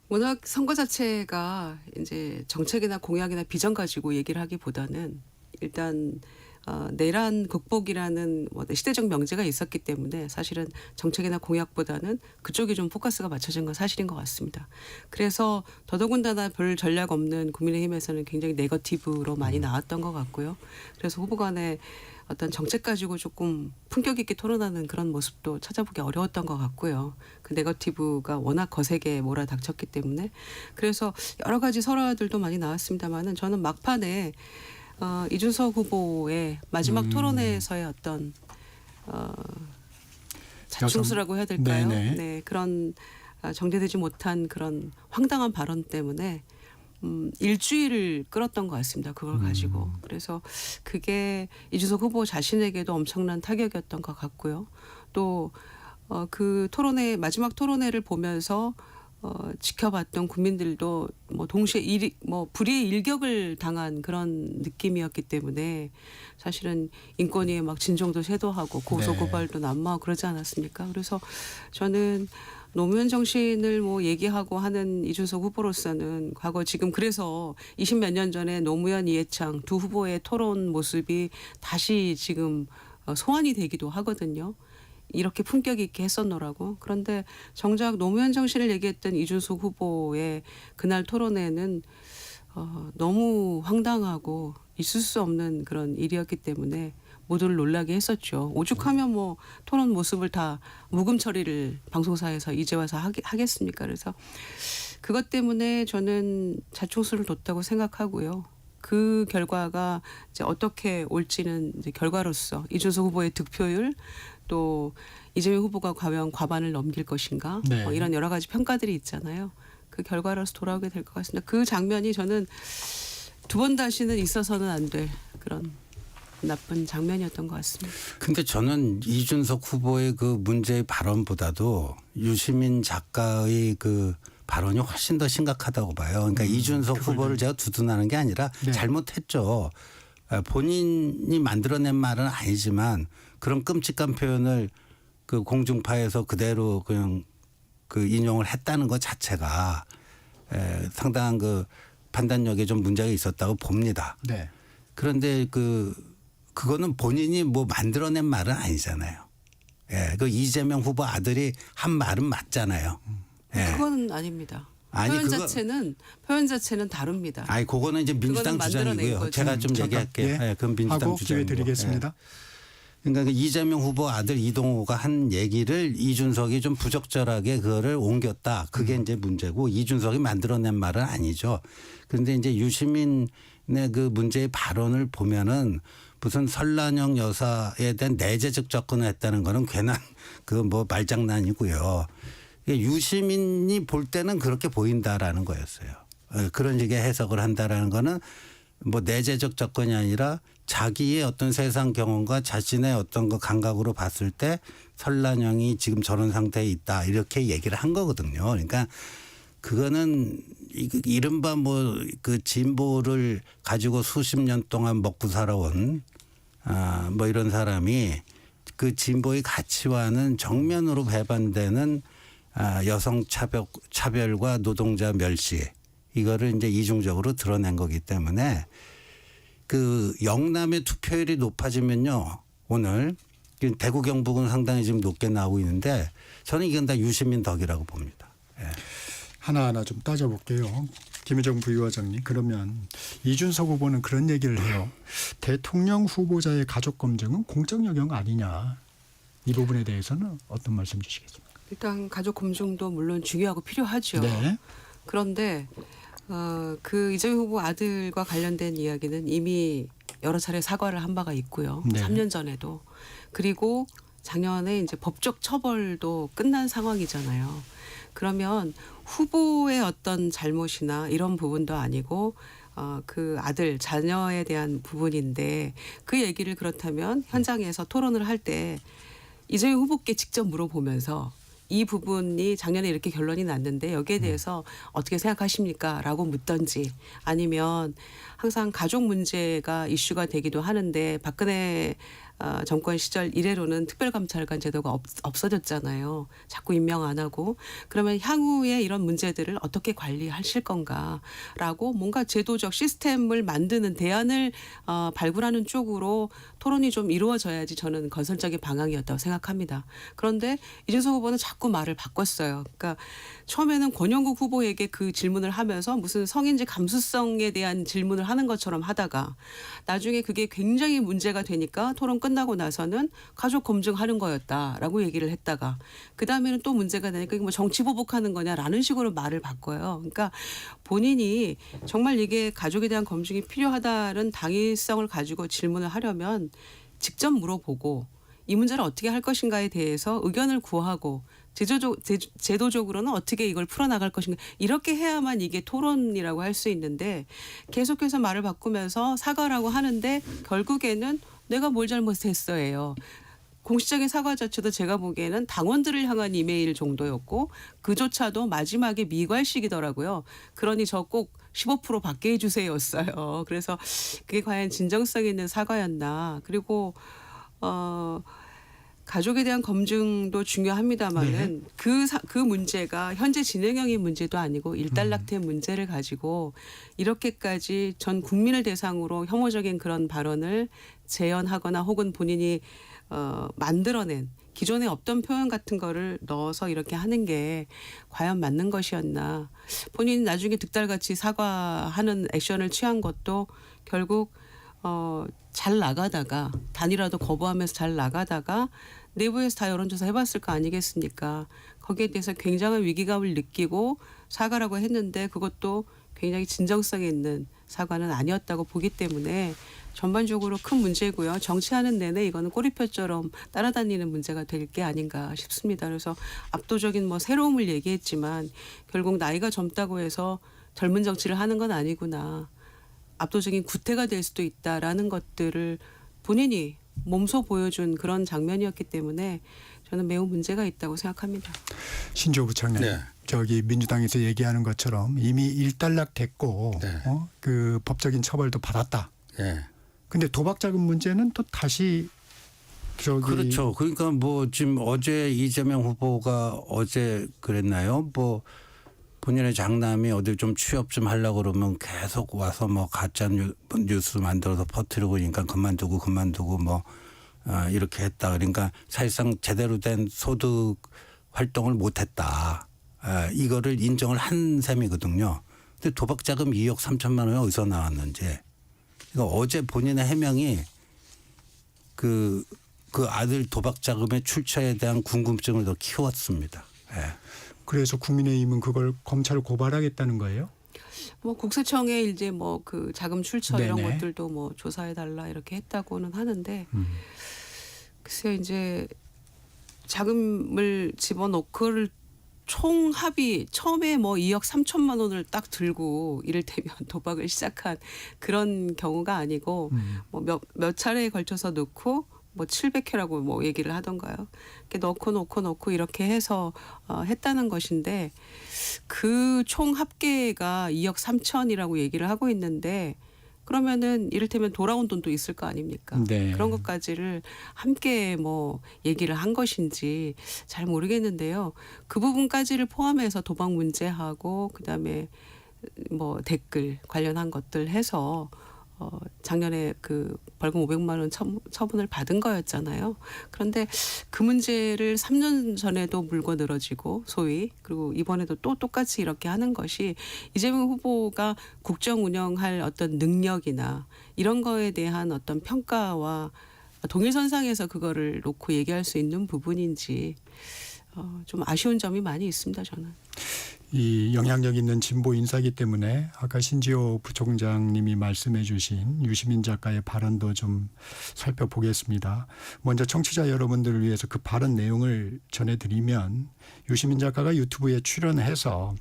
워낙 선거 자체가 이제 정책이나 공약이나 비전 가지고 얘기를 하기보다는 일단 내란 극복이라는 시대적 명제가 있었기 때문에 사실은 정책이나 공약보다는 그쪽에 좀 포커스가 맞춰진 건 사실인 것 같습니다. 그래서 더더군다나 별 전략 없는 국민의힘에서는 굉장히 네거티브로 많이 나왔던 것 같고요. 그래서 후보 간에 어떤 정책 가지고 조금 품격 있게 토론하는 그런 모습도 찾아보기 어려웠던 것 같고요. 그 네거티브가 워낙 거세게 몰아닥쳤기 때문에 그래서 여러 가지 설화들도 많이 나왔습니다만은 저는 막판에 이준석 후보의 마지막 토론회에서의 어떤 자충수라고 해야 될까요? 네네. 네, 그런 정제되지 못한 그런 황당한 발언 때문에 일주일을 끌었던 것 같습니다. 그걸 가지고. 그래서 그게 이준석 후보 자신에게도 엄청난 타격이었던 것 같고요. 또 그 토론회 마지막 토론회를 보면서 지켜봤던 국민들도 뭐 동시에 불의의 일격을 당한 그런 느낌이었기 때문에 사실은 인권위에 막 진정도 쇄도하고 고소 고발도 난무하고 그러지 않았습니까? 그래서 저는 노무현 정신을 뭐 얘기하고 하는 이준석 후보로서는 과거 지금 그래서 20몇 년 전에 노무현 이해창 두 후보의 토론 모습이 다시 지금 소환이 되기도 하거든요. 이렇게 품격 있게 했었노라고. 그런데 정작 노무현 정신을 얘기했던 이준석 후보의 그날 토론회는 너무 황당하고 있을 수 없는 그런 일이었기 때문에 모두를 놀라게 했었죠. 오죽하면 뭐 토론 모습을 다 묵음 처리를 방송사에서 이제 와서 하겠습니까? 그래서 그것 때문에 저는 자충수를 뒀다고 생각하고요. 그 결과가 이제 어떻게 올지는 이제 결과로서 이준석 후보의 득표율 또 이재명 후보가 과연 과반을 넘길 것인가 네. 이런 여러 가지 평가들이 있잖아요. 그 결과로서 돌아오게 될 것 같습니다. 그 장면이 저는 두 번 다시는 있어서는 안 될 그런 나쁜 장면이었던 것 같습니다. 근데 저는 이준석 후보의 그 문제의 발언보다도 유시민 작가의 그 발언이 훨씬 더 심각하다고 봐요. 그러니까 이준석 후보를 제가 두둔하는 게 아니라 네. 잘못했죠. 본인이 만들어낸 말은 아니지만 그런 끔찍한 표현을 그 공중파에서 그대로 그냥 그 인용을 했다는 것 자체가 상당한 그 판단력에 좀 문제가 있었다고 봅니다. 네. 그런데 그거는 본인이 뭐 만들어낸 말은 아니잖아요. 그 이재명 후보 아들이 한 말은 맞잖아요. 그건 아닙니다. 아니 표현 자체는 다릅니다. 아니 그거는 이제 민주당 그거는 만들어낸 주장이고요. 거죠. 제가 좀 잠깐, 얘기할게요. 예. 네, 그건 민주당 하고 기회 주장이고. 드리겠습니다. 그러니까 그 이재명 후보 아들 이동호가 한 얘기를 이준석이 좀 부적절하게 그거를 옮겼다. 그게 이제 문제고 이준석이 만들어낸 말은 아니죠. 그런데 이제 유시민의 그 문제의 발언을 보면은 무슨 설란영 여사에 대한 내재적 접근을 했다는 거는 괜한 그 뭐 말장난이고요. 유시민이 볼 때는 그렇게 보인다라는 거였어요. 그런 식의 해석을 한다라는 거는 뭐 내재적 접근이 아니라 자기의 어떤 세상 경험과 자신의 어떤 그 감각으로 봤을 때 설란영이 지금 저런 상태에 있다 이렇게 얘기를 한 거거든요. 그러니까 그거는 이른바 뭐 그 진보를 가지고 수십 년 동안 먹고 살아온 뭐 이런 사람이 그 진보의 가치와는 정면으로 배반되는 여성 차별과 노동자 멸시 이거를 이제 이중적으로 드러낸 거기 때문에 그 영남의 투표율이 높아지면요. 오늘 대구 경북은 상당히 지금 높게 나오고 있는데 저는 이건 다 유시민 덕이라고 봅니다. 예. 하나하나 좀 따져볼게요. 김의정 부위원장님, 그러면 이준석 후보는 그런 얘기를 해요. 대통령 후보자의 가족 검증은 공적 영역 아니냐. 이 부분에 대해서는 어떤 말씀 주시겠습니까? 일단 가족 검증도 물론 중요하고 필요하죠. 네. 그런데 그 이재명 후보 아들과 관련된 이야기는 이미 여러 차례 사과를 한 바가 있고요. 네. 3년 전에도. 그리고 작년에 이제 법적 처벌도 끝난 상황이잖아요. 그러면 후보의 어떤 잘못이나 이런 부분도 아니고 그 아들 자녀에 대한 부분인데 그 얘기를 그렇다면 현장에서 토론을 할 때 이재명 후보께 직접 물어보면서 이 부분이 작년에 이렇게 결론이 났는데 여기에 대해서 어떻게 생각하십니까? 라고 묻던지 아니면 항상 가족 문제가 이슈가 되기도 하는데 박근혜 정권 시절 이래로는 특별감찰관 제도가 없어졌잖아요. 자꾸 임명 안 하고. 그러면 향후에 이런 문제들을 어떻게 관리하실 건가라고 뭔가 제도적 시스템을 만드는 대안을 발굴하는 쪽으로 토론이 좀 이루어져야지 저는 건설적인 방향이었다고 생각합니다. 그런데 이준석 후보는 자꾸 말을 바꿨어요. 그러니까 처음에는 권영국 후보에게 그 질문을 하면서 무슨 성인지 감수성에 대한 질문을 하는 것처럼 하다가 나중에 그게 굉장히 문제가 되니까 토론 끝나고 나서는 가족 검증하는 거였다라고 얘기를 했다가 그다음에는 또 문제가 되니까 이게 뭐 정치 보복하는 거냐라는 식으로 말을 바꿔요. 그러니까 본인이 정말 이게 가족에 대한 검증이 필요하다는 당위성을 가지고 질문을 하려면 직접 물어보고 이 문제를 어떻게 할 것인가에 대해서 의견을 구하고 제도적으로는 어떻게 이걸 풀어나갈 것인가 이렇게 해야만 이게 토론이라고 할 수 있는데 계속해서 말을 바꾸면서 사과라고 하는데 결국에는 내가 뭘 잘못했어예요. 공식적인 사과 자체도 제가 보기에는 당원들을 향한 이메일 정도였고 그조차도 마지막에 미괄식이더라고요. 그러니 저 꼭 15% 받게 해주세요였어요. 그래서 그게 과연 진정성 있는 사과였나. 그리고 가족에 대한 검증도 중요합니다만은 그 문제가 현재 진행형의 문제도 아니고 일단락된 문제를 가지고 이렇게까지 전 국민을 대상으로 혐오적인 그런 발언을 재현하거나 혹은 본인이 만들어낸 기존에 없던 표현 같은 거를 넣어서 이렇게 하는 게 과연 맞는 것이었나. 본인이 나중에 득달같이 사과하는 액션을 취한 것도 결국 잘 나가다가 단이라도 거부하면서 잘 나가다가 내부에서 다 여론조사 해봤을 거 아니겠습니까? 거기에 대해서 굉장한 위기감을 느끼고 사과라고 했는데 그것도 굉장히 진정성 있는 사과는 아니었다고 보기 때문에 전반적으로 큰 문제고요. 정치하는 내내 이거는 꼬리표처럼 따라다니는 문제가 될 게 아닌가 싶습니다. 그래서 압도적인 뭐 새로움을 얘기했지만 결국 나이가 젊다고 해서 젊은 정치를 하는 건 아니구나. 압도적인 구태가 될 수도 있다라는 것들을 본인이 몸소 보여준 그런 장면이었기 때문에 저는 매우 문제가 있다고 생각합니다. 신조 부총리, 네. 저기 민주당에서 얘기하는 것처럼 이미 일단락됐고 네. 그 법적인 처벌도 받았다. 예. 근데 도박 자금 문제는 또 다시 저기 그렇죠. 그러니까 뭐 지금 어제 이재명 후보가 어제 그랬나요? 뭐 본인의 장남이 어디 좀 취업 좀 하려고 그러면 계속 와서 뭐 가짜 뉴스 만들어서 퍼뜨리고 그러니까 그만두고 뭐 이렇게 했다. 그러니까 사실상 제대로 된 소득 활동을 못 했다. 이거를 인정을 한 셈이거든요. 근데 도박 자금 2억 3천만 원이 어디서 나왔는지. 그러니까 어제 본인의 해명이 그 아들 도박 자금의 출처에 대한 궁금증을 더 키웠습니다. 예. 그래서 국민의힘은 그걸 검찰 고발하겠다는 거예요? 뭐 국세청에 이제 뭐 그 자금 출처 이런 네네. 것들도 뭐 조사해 달라 이렇게 했다고는 하는데 글쎄요 이제 자금을 집어넣고를 총 합이 처음에 뭐 2억 3천만 원을 딱 들고 이를테면 도박을 시작한 그런 경우가 아니고 뭐 몇 차례에 걸쳐서 넣고 뭐 700회라고 뭐 얘기를 하던가요. 이렇게 넣고 이렇게 해서 했다는 것인데 그 총 합계가 2억 3천이라고 얘기를 하고 있는데 그러면은 이를테면 돌아온 돈도 있을 거 아닙니까? 네. 그런 것까지를 함께 뭐 얘기를 한 것인지 잘 모르겠는데요. 그 부분까지를 포함해서 도박 문제하고 그다음에 뭐 댓글 관련한 것들 해서 작년에 그 벌금 500만 원 처분을 받은 거였잖아요. 그런데 그 문제를 3년 전에도 물고 늘어지고 소위 그리고 이번에도 또 똑같이 이렇게 하는 것이 이재명 후보가 국정 운영할 어떤 능력이나 이런 거에 대한 어떤 평가와 동일선상에서 그거를 놓고 얘기할 수 있는 부분인지 좀 아쉬운 점이 많이 있습니다. 저는. 이 영향력 있는 진보 인사이기 때문에 아까 신지호 부총장님이 말씀해 주신 유시민 작가의 발언도 좀 살펴보겠습니다. 먼저 청취자 여러분들을 위해서 그 발언 내용을 전해드리면 유시민 작가가 유튜브에 출연해서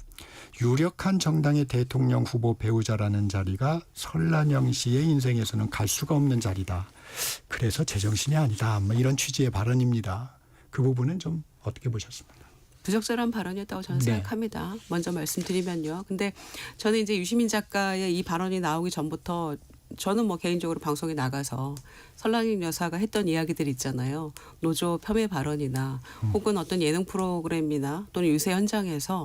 유력한 정당의 대통령 후보 배우자라는 자리가 설란영 씨의 인생에서는 갈 수가 없는 자리다. 그래서 제정신이 아니다. 뭐 이런 취지의 발언입니다. 그 부분은 좀 어떻게 보셨습니까? 부적절한 발언이었다고 저는 네. 생각합니다. 먼저 말씀드리면요. 근데 저는 이제 유시민 작가의 이 발언이 나오기 전부터 저는 뭐 개인적으로 방송에 나가서 설란영 여사가 했던 이야기들 있잖아요. 노조 폄훼 발언이나 혹은 어떤 예능 프로그램이나 또는 유세 현장에서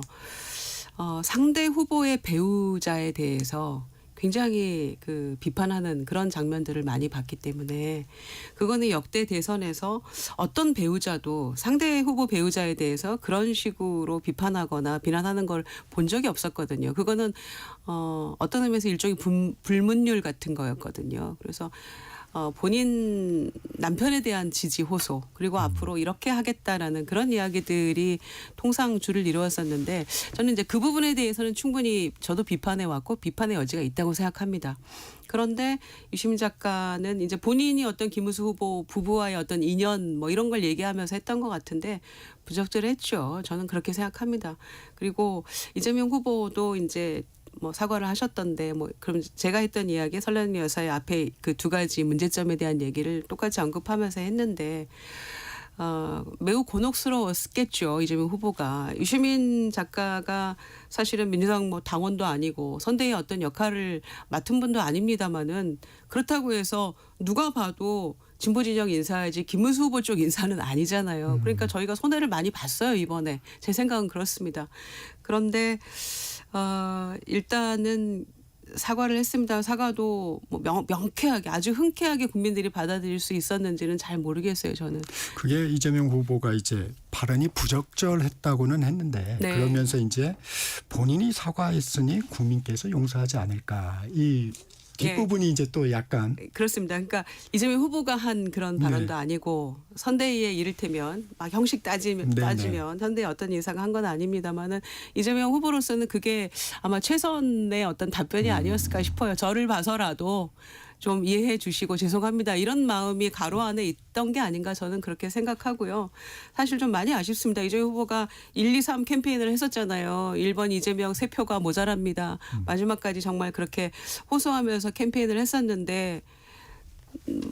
상대 후보의 배우자에 대해서 굉장히 그 비판하는 그런 장면들을 많이 봤기 때문에 그거는 역대 대선에서 어떤 배우자도 상대 후보 배우자에 대해서 그런 식으로 비판하거나 비난하는 걸 본 적이 없었거든요. 그거는 어떤 의미에서 일종의 불문율 같은 거였거든요. 그래서 본인 남편에 대한 지지 호소 그리고 앞으로 이렇게 하겠다라는 그런 이야기들이 통상 줄을 이루었었는데 저는 이제 그 부분에 대해서는 충분히 저도 비판해 왔고 비판의 여지가 있다고 생각합니다. 그런데 유시민 작가는 이제 본인이 어떤 김우수 후보 부부와의 어떤 인연 뭐 이런 걸 얘기하면서 했던 것 같은데 부적절했죠. 저는 그렇게 생각합니다. 그리고 이재명 후보도 이제 뭐 사과를 하셨던데 뭐 그럼 제가 했던 이야기 설란영 여사의 앞에 그 두 가지 문제점에 대한 얘기를 똑같이 언급하면서 했는데 매우 곤혹스러웠겠죠. 이재명 후보가. 유시민 작가가 사실은 민주당 뭐 당원도 아니고 선대의 어떤 역할을 맡은 분도 아닙니다마는 그렇다고 해서 누가 봐도 진보 진영 인사이지 김문수 후보 쪽 인사는 아니잖아요. 그러니까 저희가 손해를 많이 봤어요. 이번에. 제 생각은 그렇습니다. 그런데 일단은 사과를 했습니다. 사과도 뭐 명쾌하게 아주 흔쾌하게 국민들이 받아들일 수 있었는지는 잘 모르겠어요. 저는. 그게 이재명 후보가 이제 발언이 부적절했다고는 했는데 네. 그러면서 이제 본인이 사과했으니 국민께서 용서하지 않을까. 이 뒷부분이 이제 또 약간 그렇습니다. 그러니까 이재명 후보가 한 그런 발언도 네. 아니고 선대위에 이를테면 막 형식 따지면 선대위 어떤 인사가 한 건 아닙니다만은 이재명 후보로서는 그게 아마 최선의 어떤 답변이 아니었을까 싶어요. 저를 봐서라도 좀 이해해 주시고 죄송합니다. 이런 마음이 가로 안에 있던 게 아닌가 저는 그렇게 생각하고요. 사실 좀 많이 아쉽습니다. 이재명 후보가 1, 2, 3 캠페인을 했었잖아요. 1번 이재명 3표가 모자랍니다. 마지막까지 정말 그렇게 호소하면서 캠페인을 했었는데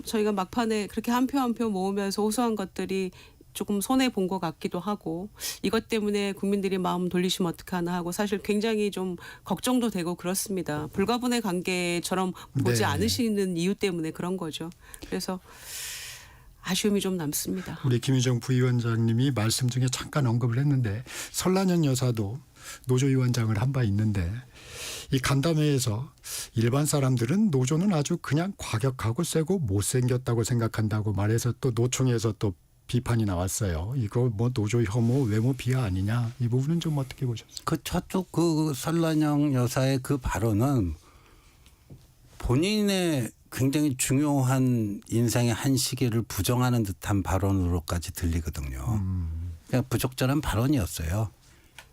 저희가 막판에 그렇게 한 표 한 표 모으면서 호소한 것들이 조금 손해 본 것 같기도 하고 이것 때문에 국민들이 마음 돌리시면 어떡하나 하고 사실 굉장히 좀 걱정도 되고 그렇습니다. 불가분의 관계처럼 보지 네. 않으시는 이유 때문에 그런 거죠. 그래서 아쉬움이 좀 남습니다. 우리 김유정 부위원장님이 말씀 중에 잠깐 언급을 했는데 설란영 여사도 노조위원장을 한 바 있는데 이 간담회에서 일반 사람들은 노조는 아주 그냥 과격하고 세고 못생겼다고 생각한다고 말해서 또 노총에서 또 비판이 나왔어요. 이거 뭐 노조 혐오, 외모 비하 아니냐 이 부분은 좀 어떻게 보셨어요? 그 저쪽 그 설란영 여사의 그 발언은 본인의 굉장히 중요한 인생의 한 시기를 부정하는 듯한 발언으로까지 들리거든요. 그냥 부적절한 발언이었어요.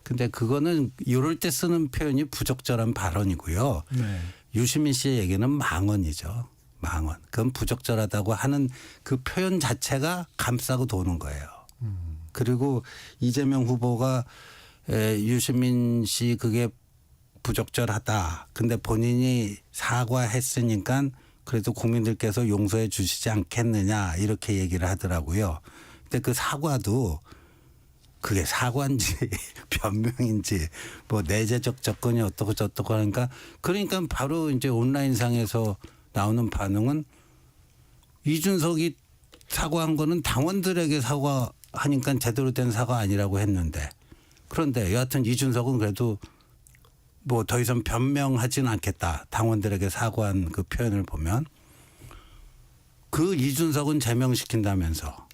근데 그거는 이럴 때 쓰는 표현이 부적절한 발언이고요. 네. 유시민 씨의 얘기는 망언이죠. 망언. 그건 부적절하다고 하는 그 표현 자체가 감싸고 도는 거예요. 그리고 이재명 후보가 유시민 씨 그게 부적절하다. 근데 본인이 사과했으니까 그래도 국민들께서 용서해 주시지 않겠느냐 이렇게 얘기를 하더라고요. 근데 그 사과도 그게 사과인지 변명인지 뭐 내재적 접근이 어떻고 저떻고 하니까 그러니까 바로 이제 온라인상에서 나오는 반응은 이준석이 사과한 거는 당원들에게 사과하니까 제대로 된 사과 아니라고 했는데 그런데 여하튼 이준석은 그래도 뭐 더 이상 변명하지는 않겠다. 당원들에게 사과한 그 표현을 보면 그 이준석은 제명시킨다면서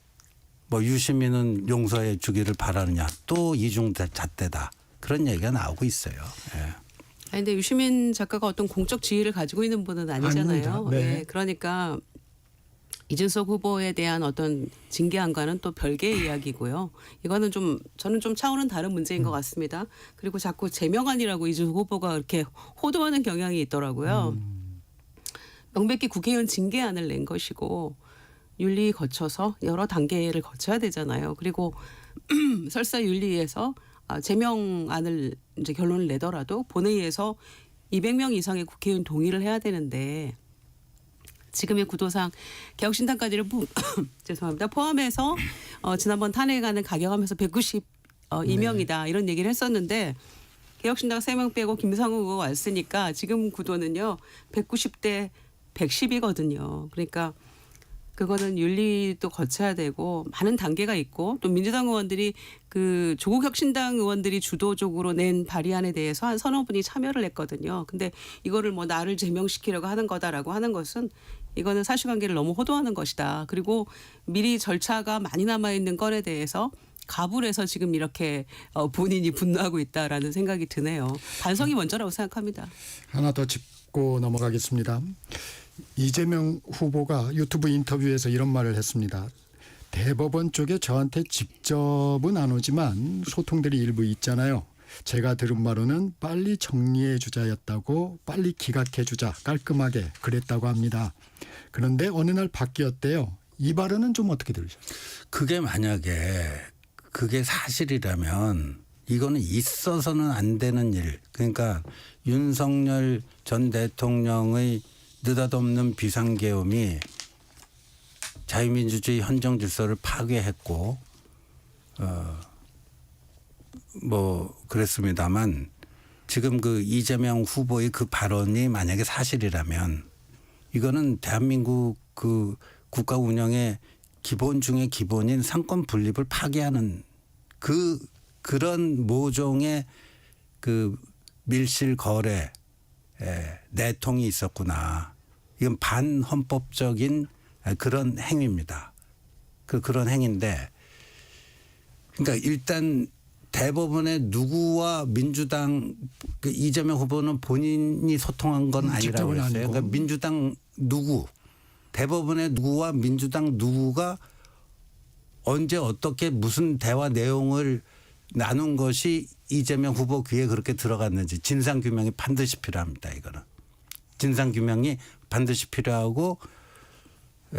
뭐 유시민은 용서해 주기를 바라느냐 또 이중잣대다. 그런 얘기가 나오고 있어요. 예. 아니, 근데 유시민 작가가 어떤 공적 지위를 가지고 있는 분은 아니잖아요. 아닙니다. 네. 네, 그러니까 이준석 후보에 대한 어떤 징계안과는 또 별개의 이야기고요. 이거는 좀 저는 좀 차원은 다른 문제인 것 같습니다. 그리고 자꾸 제명안이라고 이준석 후보가 이렇게 호도하는 경향이 있더라고요. 명백히 국회의원 징계안을 낸 것이고 윤리 거쳐서 여러 단계를 거쳐야 되잖아요. 그리고 설사 윤리에서 제명안을 이제 결론을 내더라도 본회의에서 200명 이상의 국회의원 동의를 해야 되는데 지금의 구도상 개혁신당까지를 죄송합니다. 포함해서 지난번 탄핵안을 가경하면서 192명이다 이런 얘기를 했었는데 개혁신당 3명 빼고 김상우 의원 왔으니까 지금 구도는요 190대 110이거든요. 그러니까 그거는 윤리도 거쳐야 되고 많은 단계가 있고 또 민주당 의원들이 그 조국 혁신당 의원들이 주도적으로 낸 발의안에 대해서 한 서너 분이 참여를 했거든요. 근데 이거를 뭐 나를 제명시키려고 하는 거다라고 하는 것은 이거는 사실관계를 너무 호도하는 것이다. 그리고 미리 절차가 많이 남아있는 건에 대해서 가불해서 지금 이렇게 본인이 분노하고 있다라는 생각이 드네요. 반성이 먼저라고 생각합니다. 하나 더 짚고 넘어가겠습니다. 이재명 후보가 유튜브 인터뷰에서 이런 말을 했습니다. 대법원 쪽에 저한테 직접은 안 오지만 소통들이 일부 있잖아요. 제가 들은 바로는 빨리 정리해 주자였다고 빨리 기각해 주자 깔끔하게 그랬다고 합니다. 그런데 어느 날 바뀌었대요. 이 발언은 좀 어떻게 들으셨어요? 그게 만약에 그게 사실이라면 이거는 있어서는 안 되는 일. 그러니까 윤석열 전 대통령의 느닷없는 비상계엄이 자유민주주의 헌정 질서를 파괴했고 뭐 그랬습니다만 지금 그 이재명 후보의 그 발언이 만약에 사실이라면 이거는 대한민국 그 국가 운영의 기본 중의 기본인 상권 분립을 파괴하는 그런 모종의 그 밀실 거래 내통이 있었구나. 이건 반헌법적인 그런 행위입니다. 그런 행위인데 그러니까 일단 대법원의 누구와 민주당 그 이재명 후보는 본인이 소통한 건 아니라고 했어요. 그러니까 민주당 누구 대법원의 누구와 민주당 누구가 언제 어떻게 무슨 대화 내용을 나눈 것이 이재명 후보 귀에 그렇게 들어갔는지 진상규명이 반드시 필요합니다. 이거는. 진상규명이 반드시 필요하고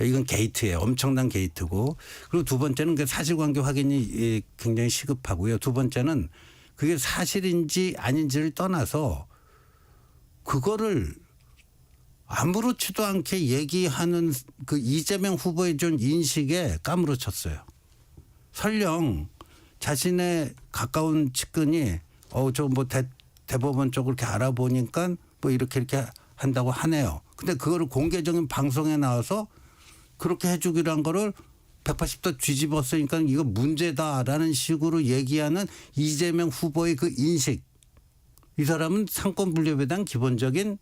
이건 게이트예요. 엄청난 게이트고. 그리고 두 번째는 그 사실관계 확인이 굉장히 시급하고요. 두 번째는 그게 사실인지 아닌지를 떠나서 그거를 아무렇지도 않게 얘기하는 그 이재명 후보의 좀 인식에 까무러쳤어요. 설령 자신의 가까운 측근이 저 뭐 대법원 쪽을 이렇게 알아보니까 뭐 이렇게 한다고 하네요. 근데 그거를 공개적인 방송에 나와서 그렇게 해주기로 한 거를 180도 뒤집었으니까 이거 문제다라는 식으로 얘기하는 이재명 후보의 그 인식. 이 사람은 상권 분립에 대한 기본적인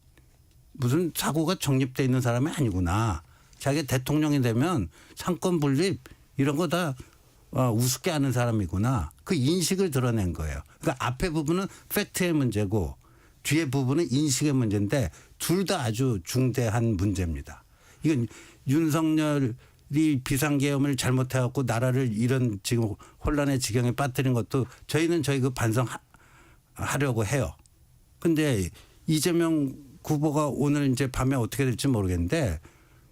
무슨 사고가 정립되어 있는 사람이 아니구나. 자기가 대통령이 되면 상권 분립 이런 거 다 우습게 하는 사람이구나. 그 인식을 드러낸 거예요. 그러니까 앞에 부분은 팩트의 문제고 뒤에 부분은 인식의 문제인데 둘 다 아주 중대한 문제입니다. 이건 윤석열이 비상계엄을 잘못해갖고 나라를 이런 지금 혼란의 지경에 빠뜨린 것도 저희는 그 반성하려고 해요. 근데 이재명 후보가 오늘 이제 밤에 어떻게 될지 모르겠는데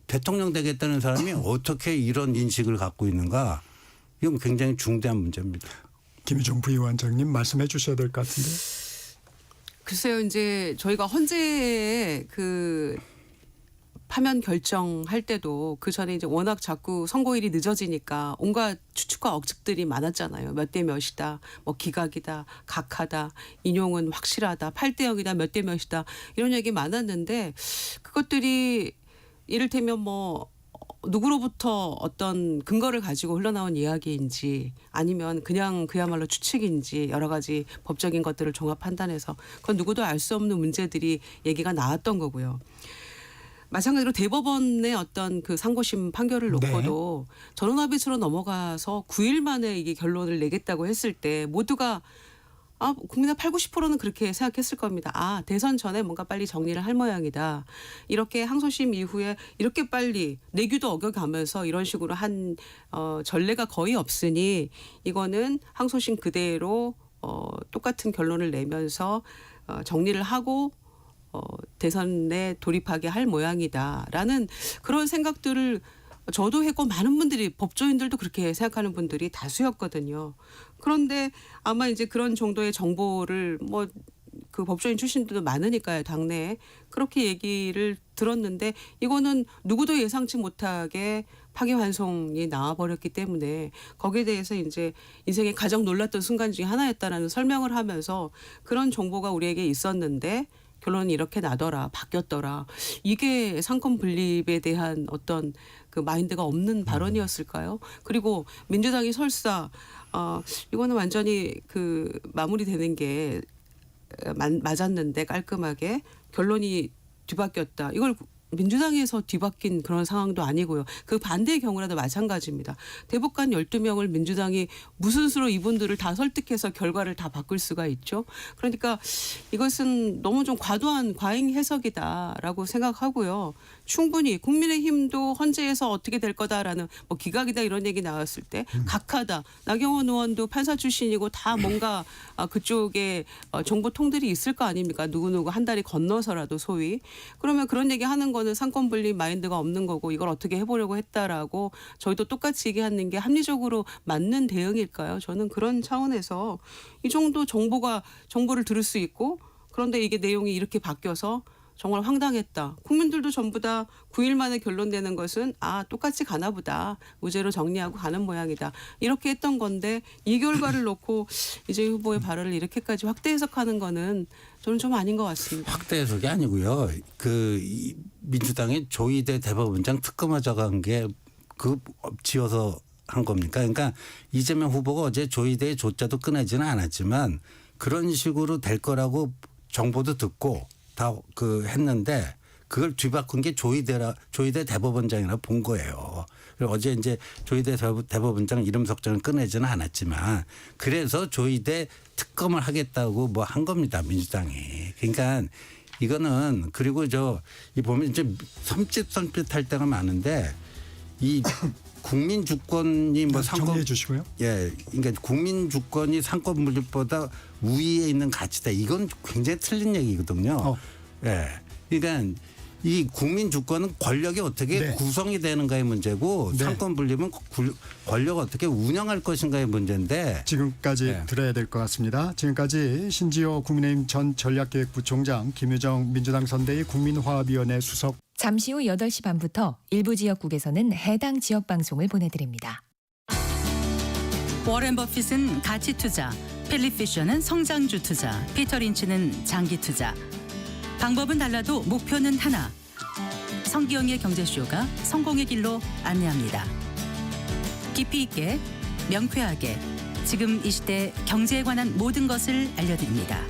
대통령 되겠다는 사람이 어떻게 이런 인식을 갖고 있는가. 이건 굉장히 중대한 문제입니다. 김유정 부위원장님 말씀해 주셔야 될 것 같은데. 글쎄요, 이제 저희가 헌재에 그 파면 결정할 때도 그 전에 이제 워낙 자꾸 선고일이 늦어지니까 온갖 추측과 억측들이 많았잖아요. 몇 대 몇이다, 뭐 기각이다, 각하다, 인용은 확실하다, 8대 0이다, 몇 대 몇이다 이런 얘기 많았는데 그것들이 이를테면 뭐 누구로부터 어떤 근거를 가지고 흘러나온 이야기인지 아니면 그냥 그야말로 추측인지 여러 가지 법적인 것들을 종합 판단해서 그건 누구도 알 수 없는 문제들이 얘기가 나왔던 거고요. 마찬가지로 대법원의 어떤 그 상고심 판결을 놓고도 전원합의체로 넘어가서 9일 만에 이게 결론을 내겠다고 했을 때 모두가 국민의 80~90%는 그렇게 생각했을 겁니다. 대선 전에 뭔가 빨리 정리를 할 모양이다. 이렇게 항소심 이후에 이렇게 빨리 내규도 어겨가면서 이런 식으로 한 전례가 거의 없으니 이거는 항소심 그대로 똑같은 결론을 내면서 정리를 하고 대선에 돌입하게 할 모양이다라는 그런 생각들을 저도 했고 많은 분들이 법조인들도 그렇게 생각하는 분들이 다수였거든요. 그런데 아마 이제 그런 정도의 정보를 뭐 그 법조인 출신들도 많으니까요. 당내에 그렇게 얘기를 들었는데 이거는 누구도 예상치 못하게 파기환송이 나와버렸기 때문에 거기에 대해서 이제 인생에 가장 놀랐던 순간 중에 하나였다라는 설명을 하면서 그런 정보가 우리에게 있었는데 결론은 이렇게 나더라, 바뀌었더라. 이게 상권 분립에 대한 어떤 그 마인드가 없는 발언이었을까요? 그리고 민주당이 설사 이거는 완전히 그 마무리되는 게 맞았는데 깔끔하게 결론이 뒤바뀌었다. 이걸 민주당에서 뒤바뀐 그런 상황도 아니고요. 그 반대의 경우라도 마찬가지입니다. 대법관 12명을 민주당이 무슨 수로 이분들을 다 설득해서 결과를 다 바꿀 수가 있죠. 그러니까 이것은 너무 좀 과도한 과잉 해석이다라고 생각하고요. 충분히 국민의힘도 헌재에서 어떻게 될 거다라는 뭐 기각이다 이런 얘기 나왔을 때 각하다. 나경원 의원도 판사 출신이고 다 뭔가 그쪽에 정보통들이 있을 거 아닙니까? 누구누구 한 다리 건너서라도 소위. 그러면 그런 얘기 하는 거는 상권 분립 마인드가 없는 거고 이걸 어떻게 해보려고 했다라고 저희도 똑같이 얘기하는 게 합리적으로 맞는 대응일까요? 저는 그런 차원에서 이 정도 정보를 들을 수 있고 그런데 이게 내용이 이렇게 바뀌어서 정말 황당했다. 국민들도 전부 다 9일 만에 결론 내는 것은 똑같이 가나 보다. 무죄로 정리하고 가는 모양이다. 이렇게 했던 건데 이 결과를 놓고 이재명 후보의 발언을 이렇게까지 확대 해석하는 거는 저는 좀 아닌 것 같습니다. 확대 해석이 아니고요. 이 민주당의 조희대 대법원장 특검하자고 게 지어서 한 겁니까? 그러니까 이재명 후보가 어제 조희대의 조자도 꺼내지는 않았지만 그런 식으로 될 거라고 정보도 듣고 다 했는데 그걸 뒤바꾼 게 조희대 대법원장이라 본 거예요. 그리고 어제 이제 조희대 대법원장 이름 석장을 꺼내지는 않았지만 그래서 조희대 특검을 하겠다고 뭐 한 겁니다. 민주당이. 그러니까 이거는 그리고 이 보면 이제 섬찟할 때가 많은데 이 국민 주권이 뭐 정리해 주시고요. 예, 그러니까 국민 주권이 상권 분립보다 우위에 있는 가치다. 이건 굉장히 틀린 얘기거든요. 예, 그러니까 이 국민 주권은 권력이 어떻게 구성이 되는가의 문제고 상권 분립은 권력을 어떻게 운영할 것인가의 문제인데 지금까지 들어야 될 것 같습니다. 지금까지 신지호 국민의힘 전 전략기획부총장, 김유정 민주당 선대위 국민화합위원회 수석. 잠시 후 8시 반부터 일부 지역국에서는 해당 지역 방송을 보내드립니다. 워렌 버핏은 가치 투자, 필립 피셔는 성장주 투자, 피터 린치는 장기 투자. 방법은 달라도 목표는 하나. 성기영의 경제쇼가 성공의 길로 안내합니다. 깊이 있게, 명쾌하게, 지금 이 시대 경제에 관한 모든 것을 알려드립니다.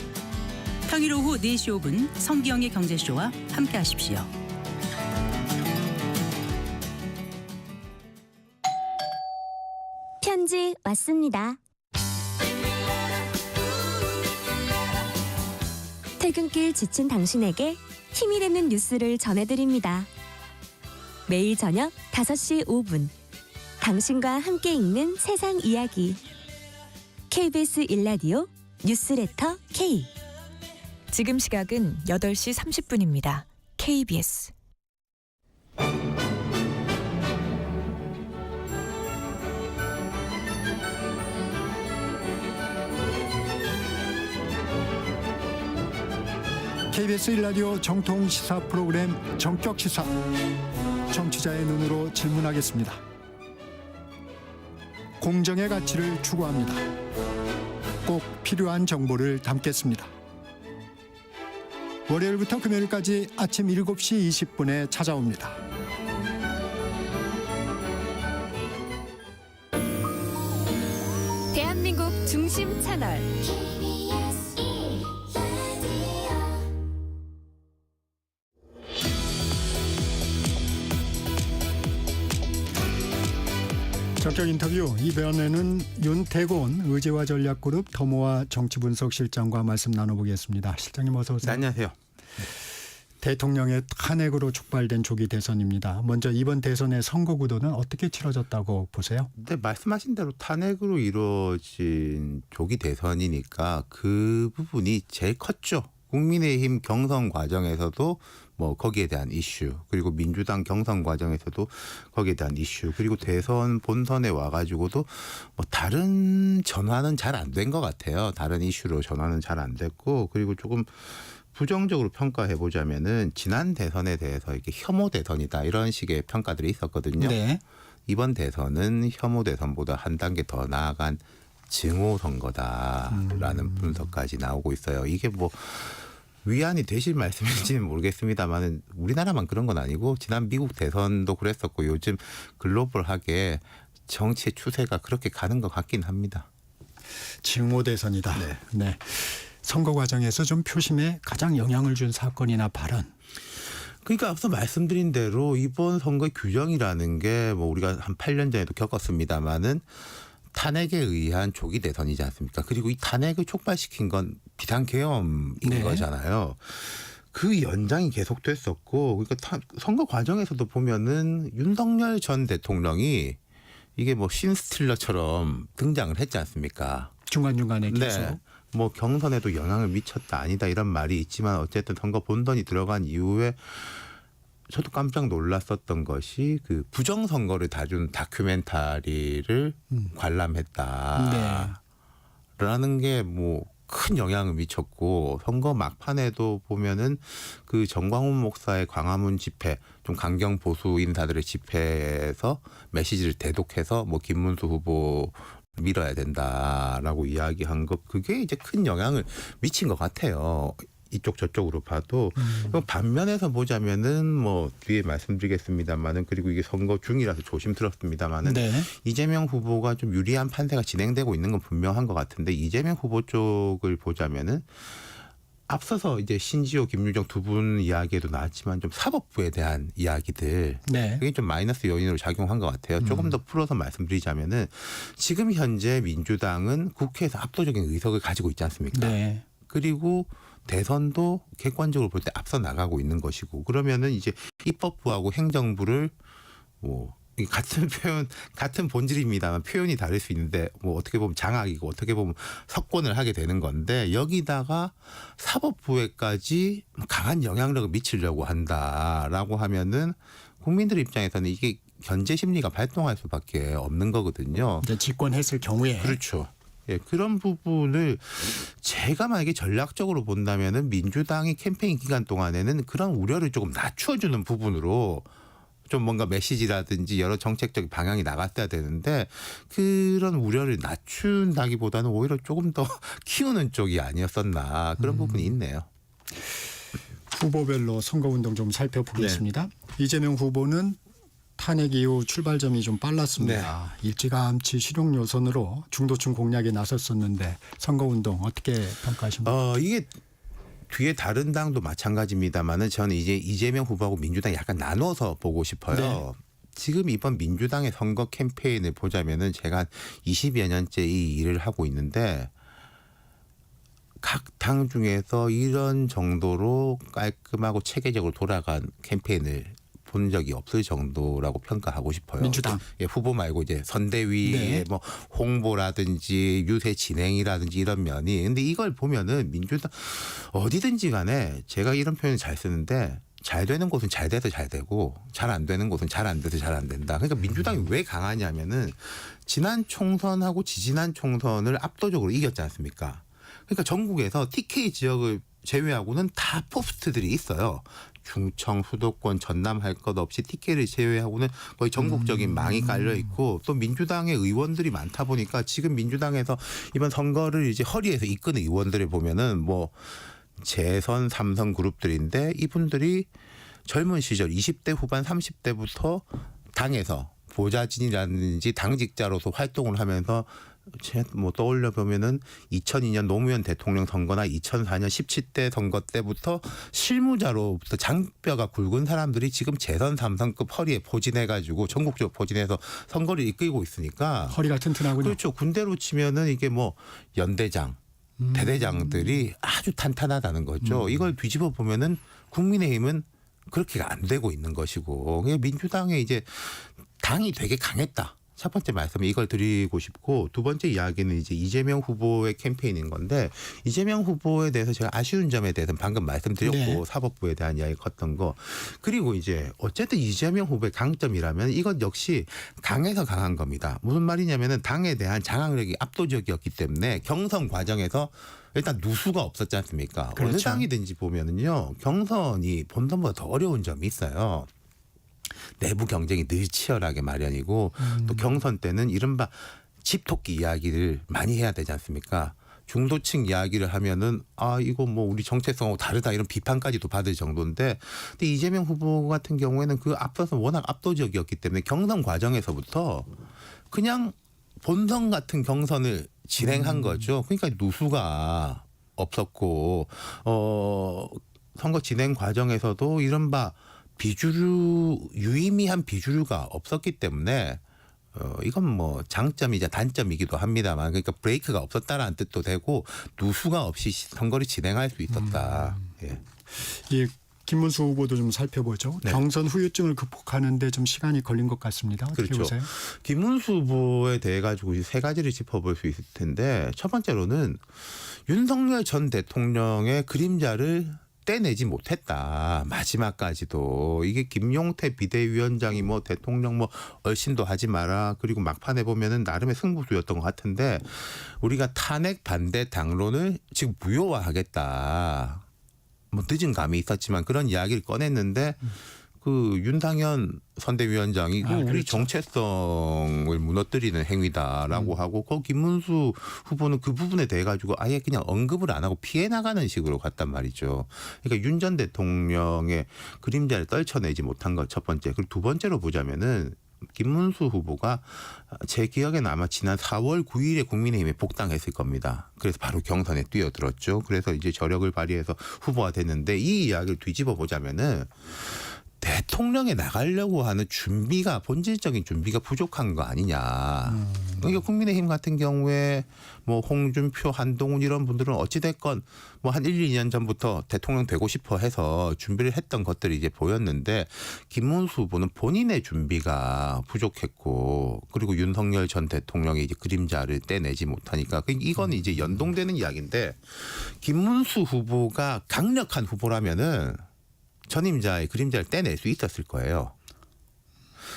평일 오후 4시 5분 성기영의 경제쇼와 함께하십시오. 편지 맞습니다. 퇴근길 지친 당신에게 힘이 되는 뉴스를 전해드립니다. 매일 저녁 5시 5분 당신과 함께 읽는 세상 이야기 KBS 1라디오 뉴스레터 K. 지금 시각은 8시 30분입니다. KBS KBS 1라디오 정통 시사 프로그램 정격 시사. 청취자의 눈으로 질문하겠습니다. 공정의 가치를 추구합니다. 꼭 필요한 정보를 담겠습니다. 월요일부터 금요일까지 아침 7시 20분에 찾아옵니다. 대한민국 중심 채널 적격 인터뷰 이번에는 윤태곤 의제와 전략그룹 더모아 정치분석실장과 말씀 나눠보겠습니다. 실장님 어서 오세요. 네, 안녕하세요. 대통령의 탄핵으로 촉발된 조기 대선입니다. 먼저 이번 대선의 선거 구도는 어떻게 치러졌다고 보세요? 네, 말씀하신 대로 탄핵으로 이루어진 조기 대선이니까 그 부분이 제일 컸죠. 국민의힘 경선 과정에서도 뭐 거기에 대한 이슈, 그리고 민주당 경선 과정에서도 거기에 대한 이슈, 그리고 대선 본선에 와가지고도 뭐 다른 전환은 잘 안 된 것 같아요. 다른 이슈로 전환은 잘 안 됐고, 그리고 조금 부정적으로 평가해 보자면은 지난 대선에 대해서 이렇게 혐오 대선이다 이런 식의 평가들이 있었거든요. 네. 이번 대선은 혐오 대선보다 한 단계 더 나아간 증오 선거다라는 분석까지 나오고 있어요. 이게 뭐 위안이 되실 말씀인지는 모르겠습니다만 우리나라만 그런 건 아니고 지난 미국 대선도 그랬었고 요즘 글로벌하게 정치의 추세가 그렇게 가는 것 같긴 합니다. 증오 대선이다. 네. 선거 과정에서 좀 표심에 가장 영향을 준 사건이나 발언. 그러니까 앞서 말씀드린 대로 이번 선거 규정이라는 게 뭐 우리가 한 8년 전에도 겪었습니다마는 탄핵에 의한 조기 대선이지 않습니까? 그리고 이 탄핵을 촉발시킨 건 비상계엄인 네. 거잖아요. 그 연장이 계속됐었고, 그러니까 선거 과정에서도 보면은 윤석열 전 대통령이 이게 뭐 신스틸러처럼 등장을 했지 않습니까? 중간중간에 계속. 네. 뭐 경선에도 영향을 미쳤다 아니다 이런 말이 있지만 어쨌든 선거 본선이 들어간 이후에 저도 깜짝 놀랐었던 것이 그 부정선거를 다룬 다큐멘터리를 관람했다라는 게 뭐 큰 영향을 미쳤고, 선거 막판에도 보면은 그 정광훈 목사의 광화문 집회, 좀 강경 보수 인사들의 집회에서 메시지를 대독해서 뭐 김문수 후보 밀어야 된다라고 이야기한 것, 그게 이제 큰 영향을 미친 것 같아요. 이쪽 저쪽으로 봐도. 반면에서 보자면은 뭐 뒤에 말씀드리겠습니다만은, 그리고 이게 선거 중이라서 조심스럽습니다만은 네. 이재명 후보가 좀 유리한 판세가 진행되고 있는 건 분명한 것 같은데, 이재명 후보 쪽을 보자면은 앞서서 이제 신지호, 김유정 두 분 이야기에도 나왔지만 좀 사법부에 대한 이야기들, 네. 그게 좀 마이너스 요인으로 작용한 것 같아요. 조금 더 풀어서 말씀드리자면은 지금 현재 민주당은 국회에서 압도적인 의석을 가지고 있지 않습니까? 네. 그리고 대선도 객관적으로 볼 때 앞서 나가고 있는 것이고, 그러면은 이제 입법부하고 행정부를 뭐 같은 표현, 같은 본질입니다만 표현이 다를 수 있는데 뭐 어떻게 보면 장악이고 어떻게 보면 석권을 하게 되는 건데, 여기다가 사법부에까지 강한 영향력을 미치려고 한다라고 하면은 국민들 입장에서는 이게 견제 심리가 발동할 수밖에 없는 거거든요. 이제 집권했을 경우에. 그렇죠. 예, 그런 부분을 제가 만약에 전략적으로 본다면은 민주당이 캠페인 기간 동안에는 그런 우려를 조금 낮춰주는 부분으로 좀 뭔가 메시지라든지 여러 정책적 방향이 나갔어야 되는데, 그런 우려를 낮춘다기보다는 오히려 조금 더 키우는 쪽이 아니었었나, 그런 부분이 있네요. 후보별로 선거운동 좀 살펴보겠습니다. 이재명 후보는 탄핵 이후 출발점이 좀 빨랐습니다. 일찌감치 실용 요선으로 중도층 공략에 나섰었는데 선거운동 어떻게 평가하십니까? 이게 뒤에 다른 당도 마찬가지입니다만은 저는 이제 이재명 후보하고 민주당 약간 나눠서 보고 싶어요. 지금 이번 민주당의 선거 캠페인을 보자면은 제가 한 20여 년째 이 일을 하고 있는데 각 당 중에서 이런 정도로 깔끔하고 체계적으로 돌아간 캠페인을 본 적이 없을 정도라고 평가하고 싶어요. 민주당. 예, 후보 말고 이제 선대위의 네. 뭐 홍보라든지 유세 진행이라든지 이런 면이. 근데 이걸 보면은 민주당 어디든지 간에 제가 이런 표현을 잘 쓰는데 잘 되는 곳은 잘 돼서 잘 되고 잘 안 되는 곳은 잘 안 돼서 잘 안 된다. 그러니까 민주당이 왜 강하냐면은 지난 총선하고 지지난 총선을 압도적으로 이겼지 않습니까? 그러니까 전국에서 TK 지역을 제외하고는 다 포스트들이 있어요. 중청, 수도권, 전남 할 것 없이 TK를 제외하고는 거의 전국적인 망이 깔려 있고 또 민주당의 의원들이 많다 보니까 지금 민주당에서 이번 선거를 이제 허리에서 이끄는 의원들을 보면은 뭐 재선, 삼선 그룹들인데 이분들이 젊은 시절 20대 후반 30대부터 당에서 보좌진이라든지 당직자로서 활동을 하면서 뭐 떠올려 보면은 2002년 노무현 대통령 선거나 2004년 17대 선거 때부터 실무자로부터 장뼈가 굵은 사람들이 지금 재선 삼선급 허리에 포진해가지고 전국적으로 포진해서 선거를 이끌고 있으니까 허리가 튼튼하군요. 그렇죠. 군대로 치면은 이게 뭐 연대장, 대대장들이 아주 탄탄하다는 거죠. 이걸 뒤집어 보면은 국민의힘은 그렇게가 안 되고 있는 것이고 민주당의 이제 당이 되게 강했다. 첫 번째 말씀은 이걸 드리고 싶고 두 번째 이야기는 이제 이재명 후보의 캠페인인 건데 이재명 후보에 대해서 제가 아쉬운 점에 대해서는 방금 말씀드렸고 네. 사법부에 대한 이야기 컸던 거 그리고 이제 어쨌든 이재명 후보의 강점이라면 이건 역시 강해서 강한 겁니다. 무슨 말이냐면은 당에 대한 장악력이 압도적이었기 때문에 경선 과정에서 일단 누수가 없었지 않습니까? 그렇죠. 어느 당이든지 보면은요 경선이 본선보다 더 어려운 점이 있어요. 내부 경쟁이 늘 치열하게 마련이고 또 경선 때는 이른바 집토끼 이야기를 많이 해야 되지 않습니까? 중도층 이야기를 하면은 아 이거 뭐 우리 정체성하고 다르다 이런 비판까지도 받을 정도인데 근데 이재명 후보 같은 경우에는 그 앞서서 워낙 압도적이었기 때문에 경선 과정에서부터 그냥 본선 같은 경선을 진행한 거죠. 그러니까 누수가 없었고 선거 진행 과정에서도 이른바 유의미한 비주류가 없었기 때문에 이건 뭐 장점이자 단점이기도 합니다만 그러니까 브레이크가 없었다라는 뜻도 되고 누수가 없이 선거를 진행할 수 있었다. 예. 이 김문수 후보도 좀 살펴보죠. 네. 경선 후유증을 극복하는데 좀 시간이 걸린 것 같습니다. 어떻게 그렇죠. 보세요? 김문수 후보에 대해 가지고 세 가지를 짚어볼 수 있을 텐데 첫 번째로는 윤석열 전 대통령의 그림자를 떼내지 못했다. 마지막까지도. 이게 김용태 비대위원장이 뭐 대통령 뭐 얼씬도 하지 마라. 그리고 막판에 보면은 나름의 승부수였던 것 같은데 우리가 탄핵 반대 당론을 지금 무효화하겠다. 뭐 늦은 감이 있었지만 그런 이야기를 꺼냈는데 그 윤상현 선대위원장이 우리 그렇죠. 정체성을 무너뜨리는 행위다라고 하고 그 김문수 후보는 그 부분에 대해 가지고 아예 그냥 언급을 안 하고 피해 나가는 식으로 갔단 말이죠. 그러니까 윤 전 대통령의 그림자를 떨쳐내지 못한 것 첫 번째. 그리고 두 번째로 보자면은 김문수 후보가 제 기억에는 아마 지난 4월 9일에 국민의힘에 복당했을 겁니다. 그래서 바로 경선에 뛰어들었죠. 그래서 이제 저력을 발휘해서 후보가 됐는데 이 이야기를 뒤집어 보자면은 대통령에 나가려고 하는 준비가 본질적인 준비가 부족한 거 아니냐. 그러니까 국민의힘 같은 경우에 뭐 홍준표, 한동훈 이런 분들은 어찌됐건 뭐 한 1, 2년 전부터 대통령 되고 싶어 해서 준비를 했던 것들이 이제 보였는데 김문수 후보는 본인의 준비가 부족했고 그리고 윤석열 전 대통령의 이제 그림자를 떼내지 못하니까 이건 이제 연동되는 이야기인데 김문수 후보가 강력한 후보라면은 전임자의 그림자를 떼낼 수 있었을 거예요.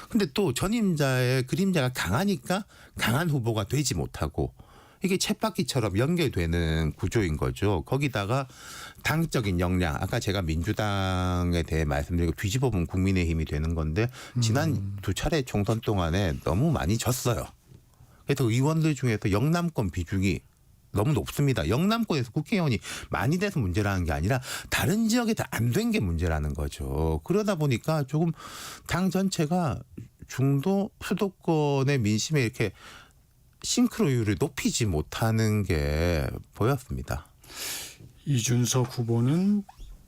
근데 또 전임자의 그림자가 강하니까 강한 후보가 되지 못하고 이게 쳇바퀴처럼 연결되는 구조인 거죠. 거기다가 당적인 역량, 아까 제가 민주당에 대해 말씀드리고 뒤집어본 국민의힘이 되는 건데 지난 두 차례 총선 동안에 너무 많이 졌어요. 그래서 의원들 중에서 영남권 비중이 너무 높습니다. 영남권에서 국회의원이 많이 돼서 문제라는 게 아니라 다른 지역에서 안 된 게 문제라는 거죠. 그러다 보니까 조금 당 전체가 중도 수도권의 민심에 이렇게 싱크로율을 높이지 못하는 게 보였습니다. 이준석 후보는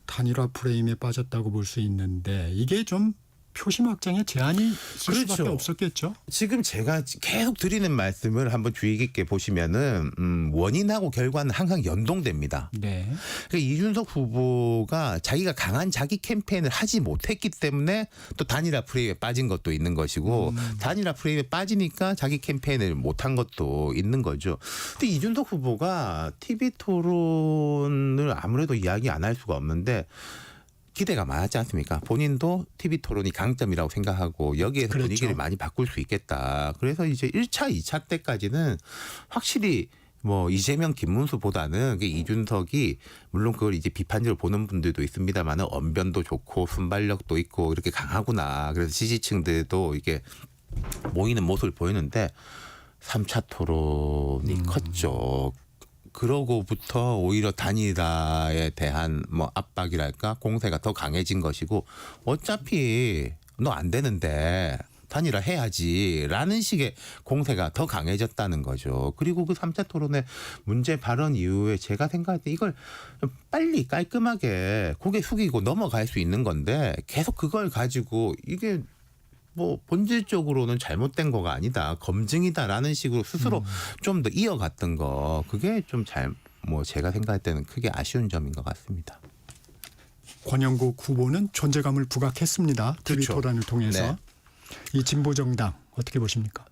단일화 프레임에 빠졌다고 볼 수 있는데 이게 좀 표심 확장에 제한이 있을 그렇죠. 수밖에 없었겠죠. 지금 제가 계속 드리는 말씀을 한번 주의 깊게 보시면은 원인하고 결과는 항상 연동됩니다. 네. 그러니까 이준석 후보가 자기가 강한 자기 캠페인을 하지 못했기 때문에 또 단일화 프레임에 빠진 것도 있는 것이고 단일화 프레임에 빠지니까 자기 캠페인을 못한 것도 있는 거죠. 근데 이준석 후보가 TV 토론을 아무래도 이야기 안 할 수가 없는데 기대가 많았지 않습니까? 본인도 TV 토론이 강점이라고 생각하고 여기에서 그렇죠. 분위기를 많이 바꿀 수 있겠다. 그래서 이제 1차, 2차 때까지는 확실히 뭐 이재명, 김문수보다는 이준석이 물론 그걸 이제 비판적으로 보는 분들도 있습니다만은 언변도 좋고 순발력도 있고 이렇게 강하구나. 그래서 지지층들도 이게 모이는 모습을 보이는데 3차 토론이 컸죠. 그러고부터 오히려 단일화에 대한 뭐 압박이랄까 공세가 더 강해진 것이고 어차피 너 안 되는데 단일화 해야지라는 식의 공세가 더 강해졌다는 거죠. 그리고 그 3차 토론의 문제 발언 이후에 제가 생각할 때 이걸 빨리 깔끔하게 고개 숙이고 넘어갈 수 있는 건데 계속 그걸 가지고 이게 뭐 본질적으로는 잘못된 거가 아니다. 검증이다라는 식으로 스스로 좀 더 이어갔던 거. 그게 좀 뭐 제가 생각할 때는 크게 아쉬운 점인 것 같습니다. 권영국 후보는 존재감을 부각했습니다. TV 그렇죠. 토론을 통해서. 네. 이 진보정당 어떻게 보십니까?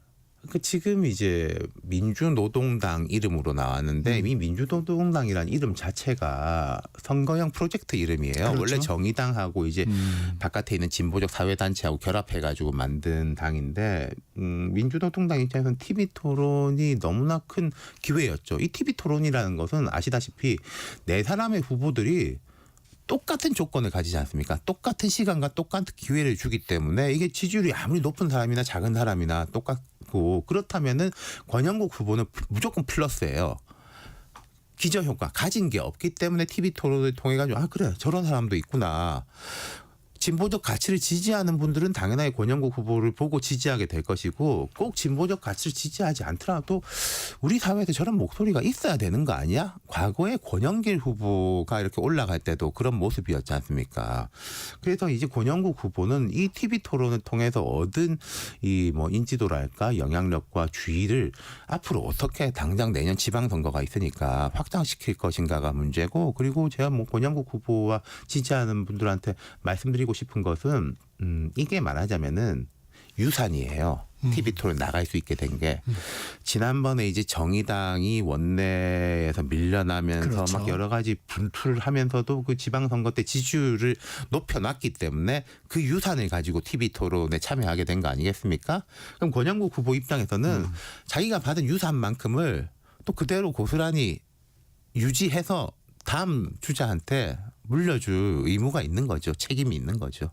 지금 이제 민주노동당 이름으로 나왔는데 이 민주노동당이라는 이름 자체가 선거형 프로젝트 이름이에요. 그렇죠. 원래 정의당하고 이제 바깥에 있는 진보적 사회단체하고 결합해가지고 만든 당인데 민주노동당 입장에서는 TV 토론이 너무나 큰 기회였죠. 이 TV 토론이라는 것은 아시다시피 네 사람의 후보들이 똑같은 조건을 가지지 않습니까? 똑같은 시간과 똑같은 기회를 주기 때문에 이게 지지율이 아무리 높은 사람이나 작은 사람이나 똑같고 그렇다면은 권영국 후보는 무조건 플러스예요. 기저효과 가진 게 없기 때문에 TV 토론을 통해 가지고 아 그래 저런 사람도 있구나. 진보적 가치를 지지하는 분들은 당연하게 권영국 후보를 보고 지지하게 될 것이고 꼭 진보적 가치를 지지하지 않더라도 우리 사회에서 저런 목소리가 있어야 되는 거 아니야? 과거에 권영길 후보가 이렇게 올라갈 때도 그런 모습이었지 않습니까? 그래서 이제 권영국 후보는 이 TV 토론을 통해서 얻은 이 뭐 인지도랄까 영향력과 주의를 앞으로 어떻게 당장 내년 지방선거가 있으니까 확장시킬 것인가가 문제고 그리고 제가 뭐 권영국 후보와 지지하는 분들한테 말씀드리고 싶은 것은 이게 말하자면은 유산이에요. TV 토론 나갈 수 있게 된 게 지난번에 이제 정의당이 원내에서 밀려나면서 그렇죠. 막 여러 가지 분투를 하면서도 그 지방선거 때 지지율을 높여놨기 때문에 그 유산을 가지고 TV 토론에 참여하게 된 거 아니겠습니까? 그럼 권영국 후보 입장에서는 자기가 받은 유산만큼을 또 그대로 고스란히 유지해서 다음 주자한테 물려줄 의무가 있는 거죠. 책임이 있는 거죠.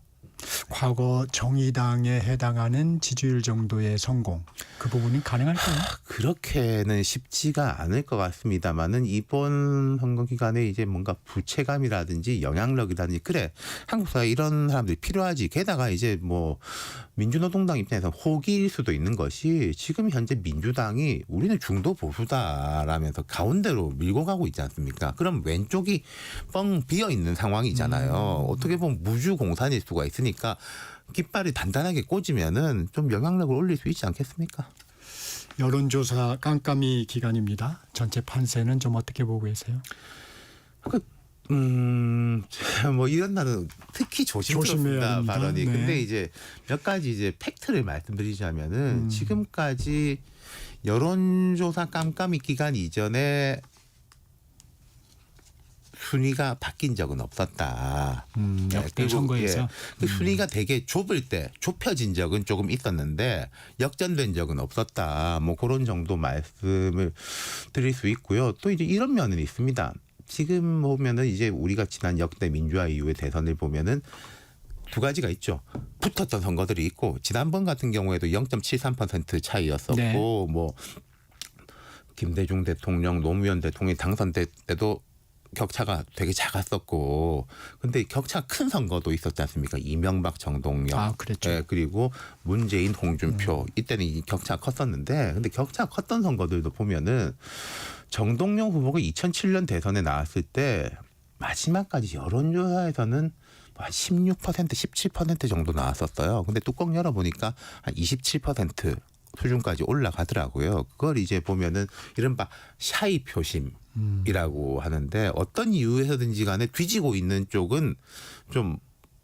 과거 정의당에 해당하는 지지율 정도의 성공 그 부분은 가능할까요? 그렇게는 쉽지가 않을 것 같습니다만은 이번 선거 기간에 이제 뭔가 부채감이라든지 영향력이라든지 그래 한국 사회에 이런 사람들이 필요하지. 게다가 이제 뭐 민주노동당 입장에서 호기일 수도 있는 것이 지금 현재 민주당이 우리는 중도 보수다라면서 가운데로 밀고 가고 있지 않습니까? 그럼 왼쪽이 뻥 비어 있는 상황이잖아요. 어떻게 보면 무주공산일 수가 있으니까 깃발이 단단하게 꽂으면은 좀 영향력을 올릴 수 있지 않겠습니까? 여론조사 깜깜이 기간입니다. 전체 판세는 좀 어떻게 보고 계세요? 뭐 이런 날은 특히 조심스럽습니다 발언이. 네. 근데 이제 몇 가지 이제 팩트를 말씀드리자면은 지금까지 여론조사 깜깜이 기간 이전에 순위가 바뀐 적은 없었다. 역대 선거에서 그 순위가 되게 좁을 때 좁혀진 적은 조금 있었는데 역전된 적은 없었다. 뭐 그런 정도 말씀을 드릴 수 있고요. 또 이제 이런 면은 있습니다. 지금 보면은 이제 우리가 지난 역대 민주화 이후의 대선을 보면은 두 가지가 있죠. 붙었던 선거들이 있고 지난번 같은 경우에도 0.73% 차이였었고 네. 뭐 김대중 대통령, 노무현 대통령이 당선될 때도 격차가 되게 작았었고 근데 격차 큰 선거도 있었지 않습니까? 이명박, 정동영. 그랬죠. 네, 그리고 문재인, 홍준표. 이때는 이 격차가 컸었는데 근데 격차가 컸던 선거들도 보면은 정동영 후보가 2007년 대선에 나왔을 때 마지막까지 여론조사에서는 한 16%, 17% 정도 나왔었어요. 근데 뚜껑 열어보니까 한 27% 수준까지 올라가더라고요. 그걸 이제 보면은 이른바 샤이 표심이라고 하는데 어떤 이유에서든지 간에 뒤지고 있는 쪽은 좀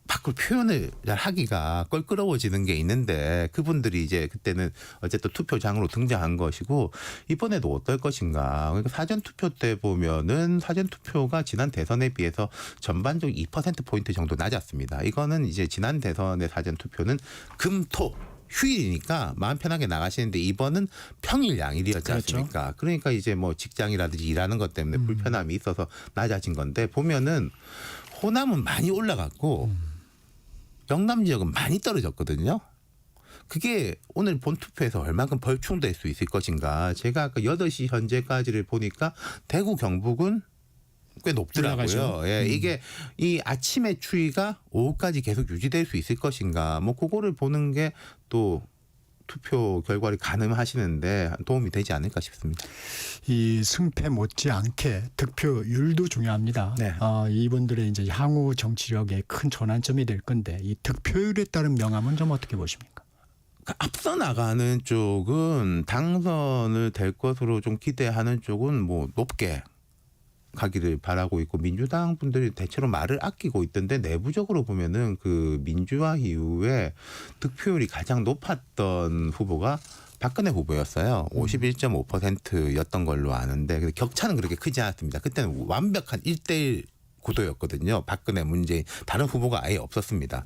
밖으로 표현을 잘 하기가 껄끄러워지는 게 있는데 그분들이 이제 그때는 어쨌든 투표장으로 등장한 것이고 이번에도 어떨 것인가. 그러니까 사전투표 때 보면은 사전투표가 지난 대선에 비해서 전반적으로 2%포인트 정도 낮았습니다. 이거는 이제 지난 대선의 사전투표는 금, 토, 휴일이니까 마음 편하게 나가시는데 이번은 평일 양일이었지 않습니까? 그러니까 이제 뭐 직장이라든지 일하는 것 때문에 불편함이 있어서 낮아진 건데 보면은 호남은 많이 올라갔고 영남 지역은 많이 떨어졌거든요. 그게 오늘 본투표에서 얼마큼 벌충될 수 있을 것인가. 제가 아까 8시 현재까지를 보니까 대구 경북은 꽤 높더라고요. 예, 이게 이 아침의 추이가 오후까지 계속 유지될 수 있을 것인가. 뭐 그거를 보는 게 또 투표 결과를 가늠하시는데 도움이 되지 않을까 싶습니다. 이 승패 못지않게 득표율도 중요합니다. 네. 이분들의 이제 향후 정치력의 큰 전환점이 될 건데 이 득표율에 따른 명암은 좀 어떻게 보십니까? 앞서 나가는 쪽은 당선을 될 것으로 좀 기대하는 쪽은 뭐 높게 가기를 바라고 있고 민주당 분들이 대체로 말을 아끼고 있던데 내부적으로 보면은 그 민주화 이후에 득표율이 가장 높았던 후보가 박근혜 후보였어요. 51.5%였던 걸로 아는데 근데 격차는 그렇게 크지 않았습니다. 그때는 완벽한 1대1 구도였거든요. 박근혜 문재인 다른 후보가 아예 없었습니다.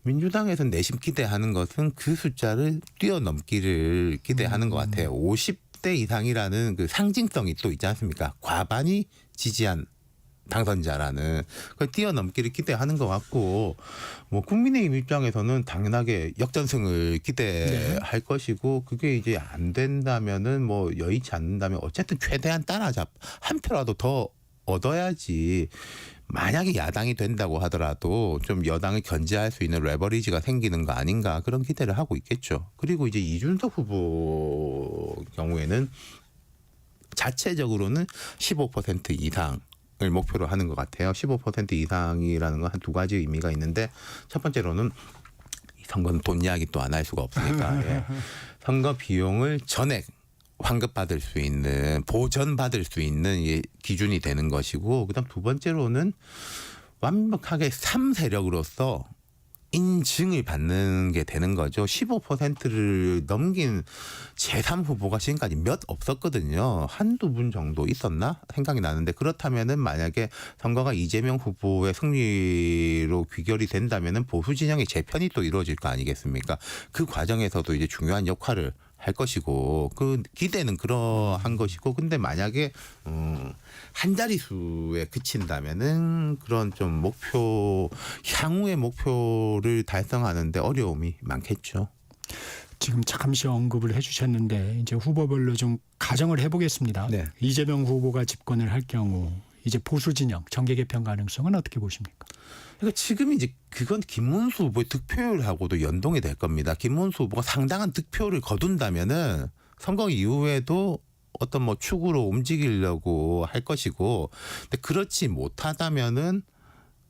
민주당에서 내심 기대하는 것은 그 숫자를 뛰어넘기를 기대하는 것 같아요. 50대 이상이라는 그 상징성이 또 있지 않습니까? 과반이 지지한 당선자라는 그걸 뛰어넘기를 기대하는 것 같고 뭐 국민의힘 입장에서는 당연하게 역전승을 기대할 것이고 그게 이제 안 된다면은 뭐 여의치 않는다면 어쨌든 최대한 따라잡 한 표라도 더 얻어야지. 만약에 야당이 된다고 하더라도 좀 여당을 견제할 수 있는 레버리지가 생기는 거 아닌가 그런 기대를 하고 있겠죠. 그리고 이제 이준석 후보 경우에는 자체적으로는 15% 이상을 목표로 하는 것 같아요. 15% 이상이라는 건 한 두 가지 의미가 있는데 첫 번째로는 선거는 돈 이야기 또 안 할 수가 없으니까 예. 선거 비용을 전액 환급받을 수 있는 보전받을 수 있는 기준이 되는 것이고 그다음 두 번째로는 완벽하게 3세력으로서 인증을 받는 게 되는 거죠. 15%를 넘긴 제3후보가 지금까지 몇 없었거든요. 한두 분 정도 있었나 생각이 나는데 그렇다면은 만약에 선거가 이재명 후보의 승리로 귀결이 된다면은 보수 진영의 재편이 또 이루어질 거 아니겠습니까? 그 과정에서도 이제 중요한 역할을 할 것이고 그 기대는 그러한 것이고 근데 만약에 한 자릿수에 그친다면은 그런 좀 목표 향후의 목표를 달성하는데 어려움이 많겠죠. 지금 잠시 언급을 해주셨는데 이제 후보별로 좀 가정을 해보겠습니다. 네. 이재명 후보가 집권을 할 경우 이제 보수 진영 정계 개편 가능성은 어떻게 보십니까? 그러니까 지금 이제 그건 김문수 후보의 득표율하고도 연동이 될 겁니다. 김문수 후보가 상당한 득표를 거둔다면은 선거 이후에도 어떤 뭐 축으로 움직이려고 할 것이고, 근데 그렇지 못하다면은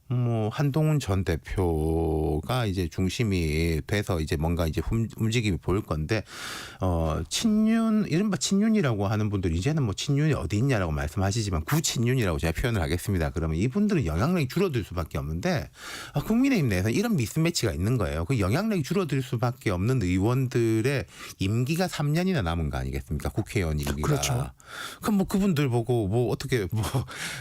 뭐 한동훈 전 대표가 이제 중심이 돼서 이제 뭔가 이제 움직임이 보일 건데 친윤 이른바 친윤이라고 하는 분들 이제는 뭐 친윤이 어디 있냐라고 말씀하시지만 구친윤이라고 제가 표현을 하겠습니다. 그러면 이분들은 영향력이 줄어들 수밖에 없는데 국민의힘 내에서 이런 미스매치가 있는 거예요. 그 영향력이 줄어들 수밖에 없는 의원들의 임기가 3년이나 남은 거 아니겠습니까? 국회의원 임기가. 그렇죠. 그럼 뭐 그분들 보고 뭐 어떻게 뭐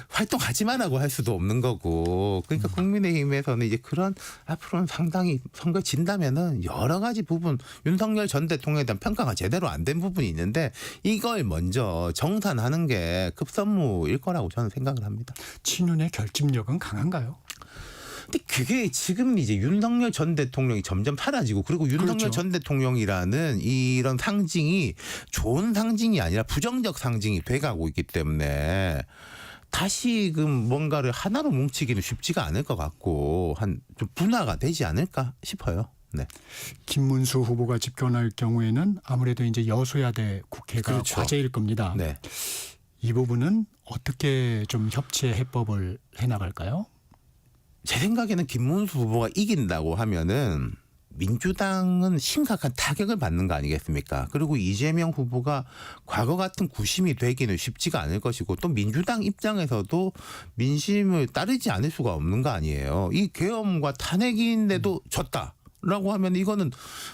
활동하지 마라고 할 수도 없는 거고. 그러니까 국민의힘에서는 이제 그런 앞으로는 상당히 선거 진다면은 여러 가지 부분 윤석열 전 대통령에 대한 평가가 제대로 안 된 부분이 있는데 이걸 먼저 정산하는 게 급선무일 거라고 저는 생각을 합니다. 친윤의 결집력은 강한가요? 근데 그게 지금 이제 윤석열 전 대통령이 점점 사라지고 그리고 윤석열 그렇죠. 전 대통령이라는 이런 상징이 좋은 상징이 아니라 부정적 상징이 돼가고 있기 때문에 다시금 뭔가를 하나로 뭉치기는 쉽지가 않을 것 같고 좀 분화가 되지 않을까 싶어요. 네. 김문수 후보가 집권할 경우에는 아무래도 이제 여소야대 국회가 그렇죠. 과제일 겁니다. 네. 이 부분은 어떻게 좀 협치의 해법을 해나갈까요? 제 생각에는 김문수 후보가 이긴다고 하면은 민주당은 심각한 타격을 받는 거 아니겠습니까? 그리고 이재명 후보가 과거 같은 구심이 되기는 쉽지가 않을 것이고 또 민주당 입장에서도 민심을 따르지 않을 수가 없는 거 아니에요. 이 계엄과 탄핵인데도 졌다라고 하면 이거는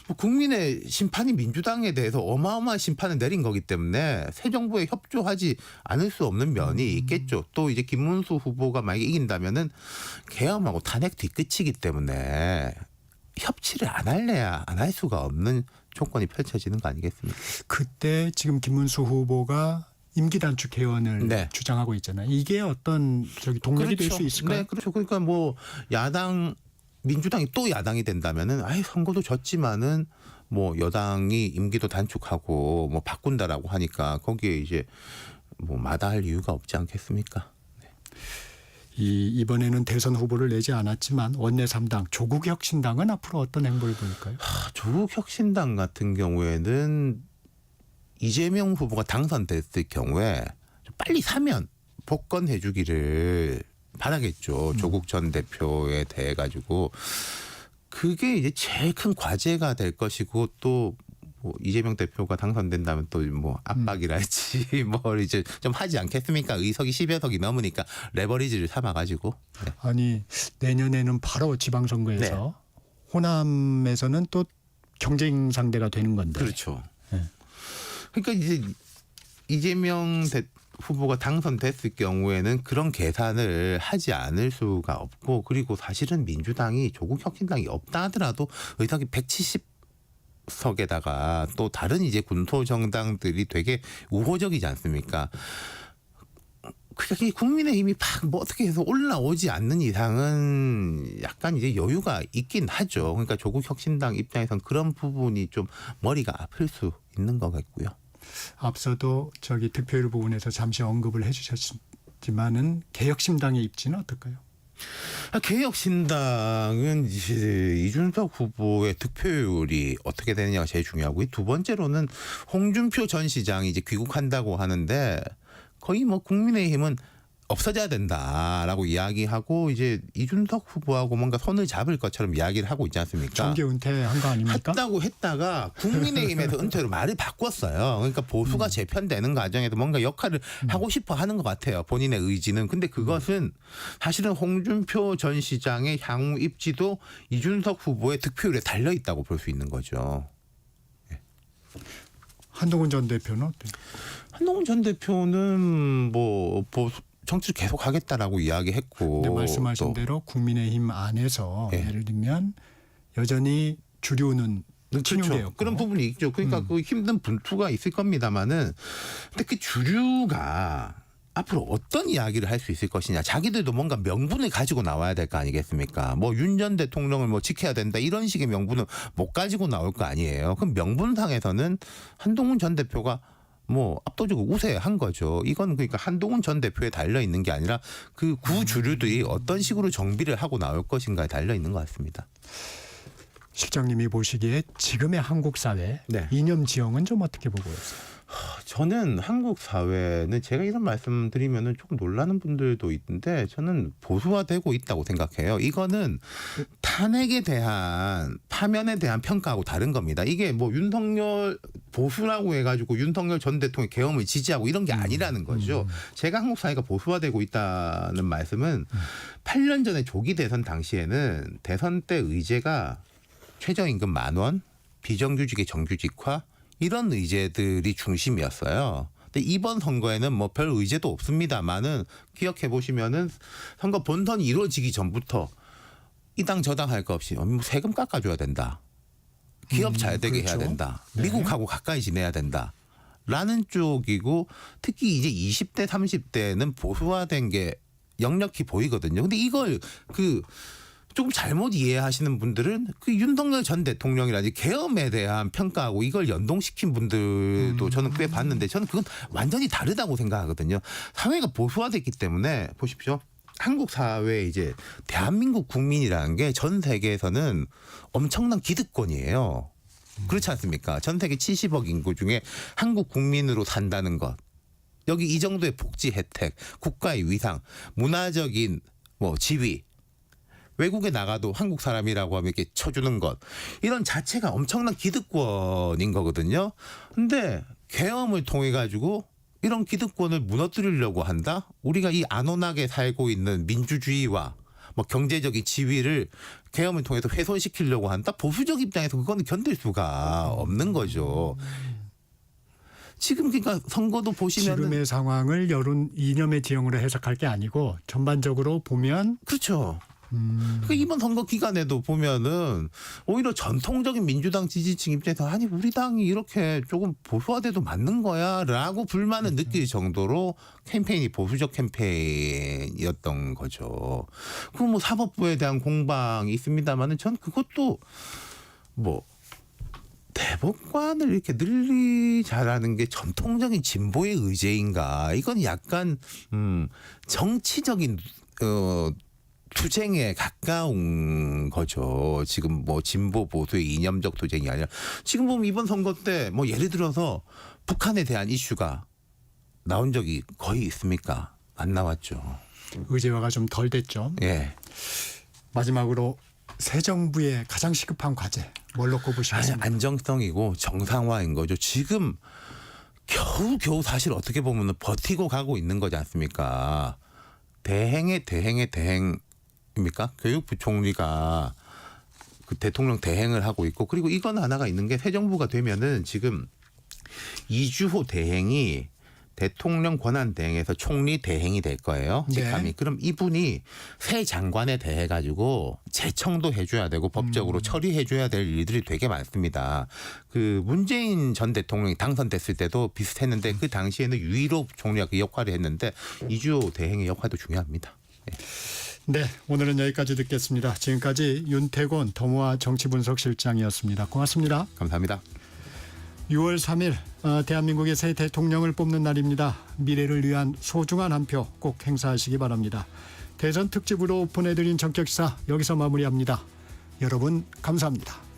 뭐 국민의 심판이 민주당에 대해서 어마어마한 심판을 내린 거기 때문에 새 정부에 협조하지 않을 수 없는 면이 있겠죠. 또 이제 김문수 후보가 만약에 이긴다면은 계엄하고 탄핵 뒤끝이기 때문에 협치를 안 할래야 안 할 수가 없는 조건이 펼쳐지는 거 아니겠습니까? 그때 지금 김문수 후보가 임기 단축 개헌을 네. 주장하고 있잖아요. 이게 어떤 동력이 될 수 있을까요? 네, 그렇죠. 그러니까 뭐 야당 민주당이 또 야당이 된다면은 선거도 졌지만은 뭐 여당이 임기도 단축하고 뭐 바꾼다라고 하니까 거기에 이제 뭐 마다할 이유가 없지 않겠습니까? 이번에는 대선 후보를 내지 않았지만 원내 3당 조국혁신당은 앞으로 어떤 행보를 보일까요? 조국혁신당 같은 경우에는 이재명 후보가 당선됐을 경우에 좀 빨리 사면 복권해 주기를 바라겠죠. 조국 전 대표에 대해 가지고 그게 이제 제일 큰 과제가 될 것이고 또 뭐 이재명 대표가 당선된다면 또 뭐 압박이랄지 뭘 이제 좀 하지 않겠습니까? 의석이 10여 석이 넘으니까 레버리지를 삼아가지고. 네. 아니 내년에는 바로 지방선거에서 호남에서는 또 경쟁 상대가 되는 건데. 그렇죠. 네. 그러니까 이제 이재명 후보가 당선됐을 경우에는 그런 계산을 하지 않을 수가 없고 그리고 사실은 민주당이 조국혁신당이 없다 하더라도 의석이 170석에다가 또 다른 이제 군소 정당들이 되게 우호적이지 않습니까? 그게 국민의힘이 뭐 어떻게 해서 올라오지 않는 이상은 약간 이제 여유가 있긴 하죠. 그러니까 조국혁신당 입장에선 그런 부분이 좀 머리가 아플 수 있는 것 같고요. 앞서도 득표율 부분에서 잠시 언급을 해주셨지만은 개혁신당의 입지는 어떨까요? 개혁신당은 이제 이준석 후보의 득표율이 어떻게 되느냐가 제일 중요하고 두 번째로는 홍준표 전 시장이 이제 귀국한다고 하는데 거의 뭐 국민의힘은 없어져야 된다라고 이야기하고 이제 이준석 후보하고 뭔가 손을 잡을 것처럼 이야기를 하고 있지 않습니까? 정계 은퇴한 거 아닙니까? 했다고 했다가 국민의힘에서 은퇴로 말을 바꿨어요. 그러니까 보수가 재편되는 과정에서 뭔가 역할을 하고 싶어 하는 것 같아요. 본인의 의지는. 근데 그것은 사실은 홍준표 전 시장의 향후 입지도 이준석 후보의 득표율에 달려 있다고 볼 수 있는 거죠. 한동훈 전 대표는 어때요? 한동훈 전 대표는 뭐 정치를 계속 하겠다라고 이야기했고. 근데 말씀하신 대로 국민의힘 안에서 예를 들면 여전히 주류는 친윤계였고 그렇죠. 그런 부분이 있죠. 그러니까 그 힘든 분투가 있을 겁니다만은 근데 그 주류가 앞으로 어떤 이야기를 할 수 있을 것이냐. 자기들도 뭔가 명분을 가지고 나와야 될 거 아니겠습니까? 뭐 윤 전 대통령을 뭐 지켜야 된다 이런 식의 명분은 못 가지고 나올 거 아니에요. 그럼 명분상에서는 한동훈 전 대표가 뭐 압도적으로 우세한 거죠. 이건 그러니까 한동훈 전 대표에 달려 있는 게 아니라 그 구주류들이 어떤 식으로 정비를 하고 나올 것인가에 달려 있는 것 같습니다. 실장님이 보시기에 지금의 한국 사회 이념 지형은 좀 어떻게 보고 있어요? 저는 한국 사회는 제가 이런 말씀드리면은 조금 놀라는 분들도 있는데 저는 보수화되고 있다고 생각해요. 이거는 탄핵에 대한 파면에 대한 평가하고 다른 겁니다. 이게 뭐 윤석열 보수라고 해가지고 윤석열 전 대통령 계엄을 지지하고 이런 게 아니라는 거죠. 제가 한국 사회가 보수화되고 있다는 말씀은 8년 전에 조기 대선 당시에는 대선 때 의제가 최저임금 10,000원, 비정규직의 정규직화 이런 의제들이 중심이었어요. 근데 이번 선거에는 뭐 별 의제도 없습니다만은 기억해 보시면은 선거 본선이 이루어지기 전부터 이 당 저 당 할 거 없이 세금 깎아줘야 된다. 기업 잘 되게 해야 된다. 미국하고 가까이 지내야 된다. 라는 쪽이고 특히 이제 20대 30대는 보수화된 게 역력히 보이거든요. 근데 이걸 조금 잘못 이해하시는 분들은 그 윤석열 전 대통령이라든지 계엄에 대한 평가하고 이걸 연동시킨 분들도 저는 꽤 봤는데 저는 그건 완전히 다르다고 생각하거든요. 사회가 보수화됐기 때문에 보십시오. 한국 사회에 이제 대한민국 국민이라는 게 전 세계에서는 엄청난 기득권이에요. 그렇지 않습니까? 전 세계 70억 인구 중에 한국 국민으로 산다는 것. 여기 이 정도의 복지 혜택, 국가의 위상, 문화적인 뭐 지위 외국에 나가도 한국 사람이라고 하면 이렇게 쳐주는 것 이런 자체가 엄청난 기득권인 거거든요. 근데 계엄을 통해 가지고 이런 기득권을 무너뜨리려고 한다? 우리가 이 안온하게 살고 있는 민주주의와 뭐 경제적인 지위를 계엄을 통해서 훼손시키려고 한다? 보수적 입장에서 그거는 견딜 수가 없는 거죠. 지금 그러니까 선거도 보시면 지금의 상황을 여론 이념의 지형으로 해석할 게 아니고 전반적으로 보면 그렇죠. 그러니까 이번 선거 기간에도 보면은 오히려 전통적인 민주당 지지층 입장에서 아니 우리 당이 이렇게 조금 보수화돼도 맞는 거야라고 불만을 느낄 정도로 캠페인이 보수적 캠페인이었던 거죠. 그 뭐 사법부에 대한 공방이 있습니다만은 전 그것도 뭐 대법관을 이렇게 늘리 잘하는 게 전통적인 진보의 의제인가? 이건 약간 정치적인 투쟁에 가까운 거죠. 지금 뭐 진보 보수의 이념적 투쟁이 아니라 지금 보면 이번 선거 때 뭐 예를 들어서 북한에 대한 이슈가 나온 적이 거의 있습니까? 안 나왔죠. 의제화가 좀 덜 됐죠. 예. 마지막으로 새 정부의 가장 시급한 과제 뭘로 꼽으시겠습니까? 안정성이고 정상화인 거죠. 지금 겨우 사실 어떻게 보면 버티고 가고 있는 거지 않습니까? 대행의 대행입니까? 교육부총리가 그 대통령 대행을 하고 있고 그리고 이건 하나가 있는 게 새 정부가 되면은 지금 이주호 대행이 대통령 권한 대행에서 총리 대행이 될 거예요. 직함이. 네. 그럼 이분이 새 장관에 대해 가지고 제청도 해줘야 되고 법적으로 처리해줘야 될 일들이 되게 많습니다. 그 문재인 전 대통령이 당선됐을 때도 비슷했는데 그 당시에는 유일호 총리가 그 역할을 했는데 이주호 대행의 역할도 중요합니다. 네, 오늘은 여기까지 듣겠습니다. 지금까지 윤태곤 더모아 정치분석실장이었습니다. 고맙습니다. 감사합니다. 6월 3일 대한민국의 새 대통령을 뽑는 날입니다. 미래를 위한 소중한 한 표 꼭 행사하시기 바랍니다. 대선 특집으로 보내드린 전격시사 여기서 마무리합니다. 여러분 감사합니다.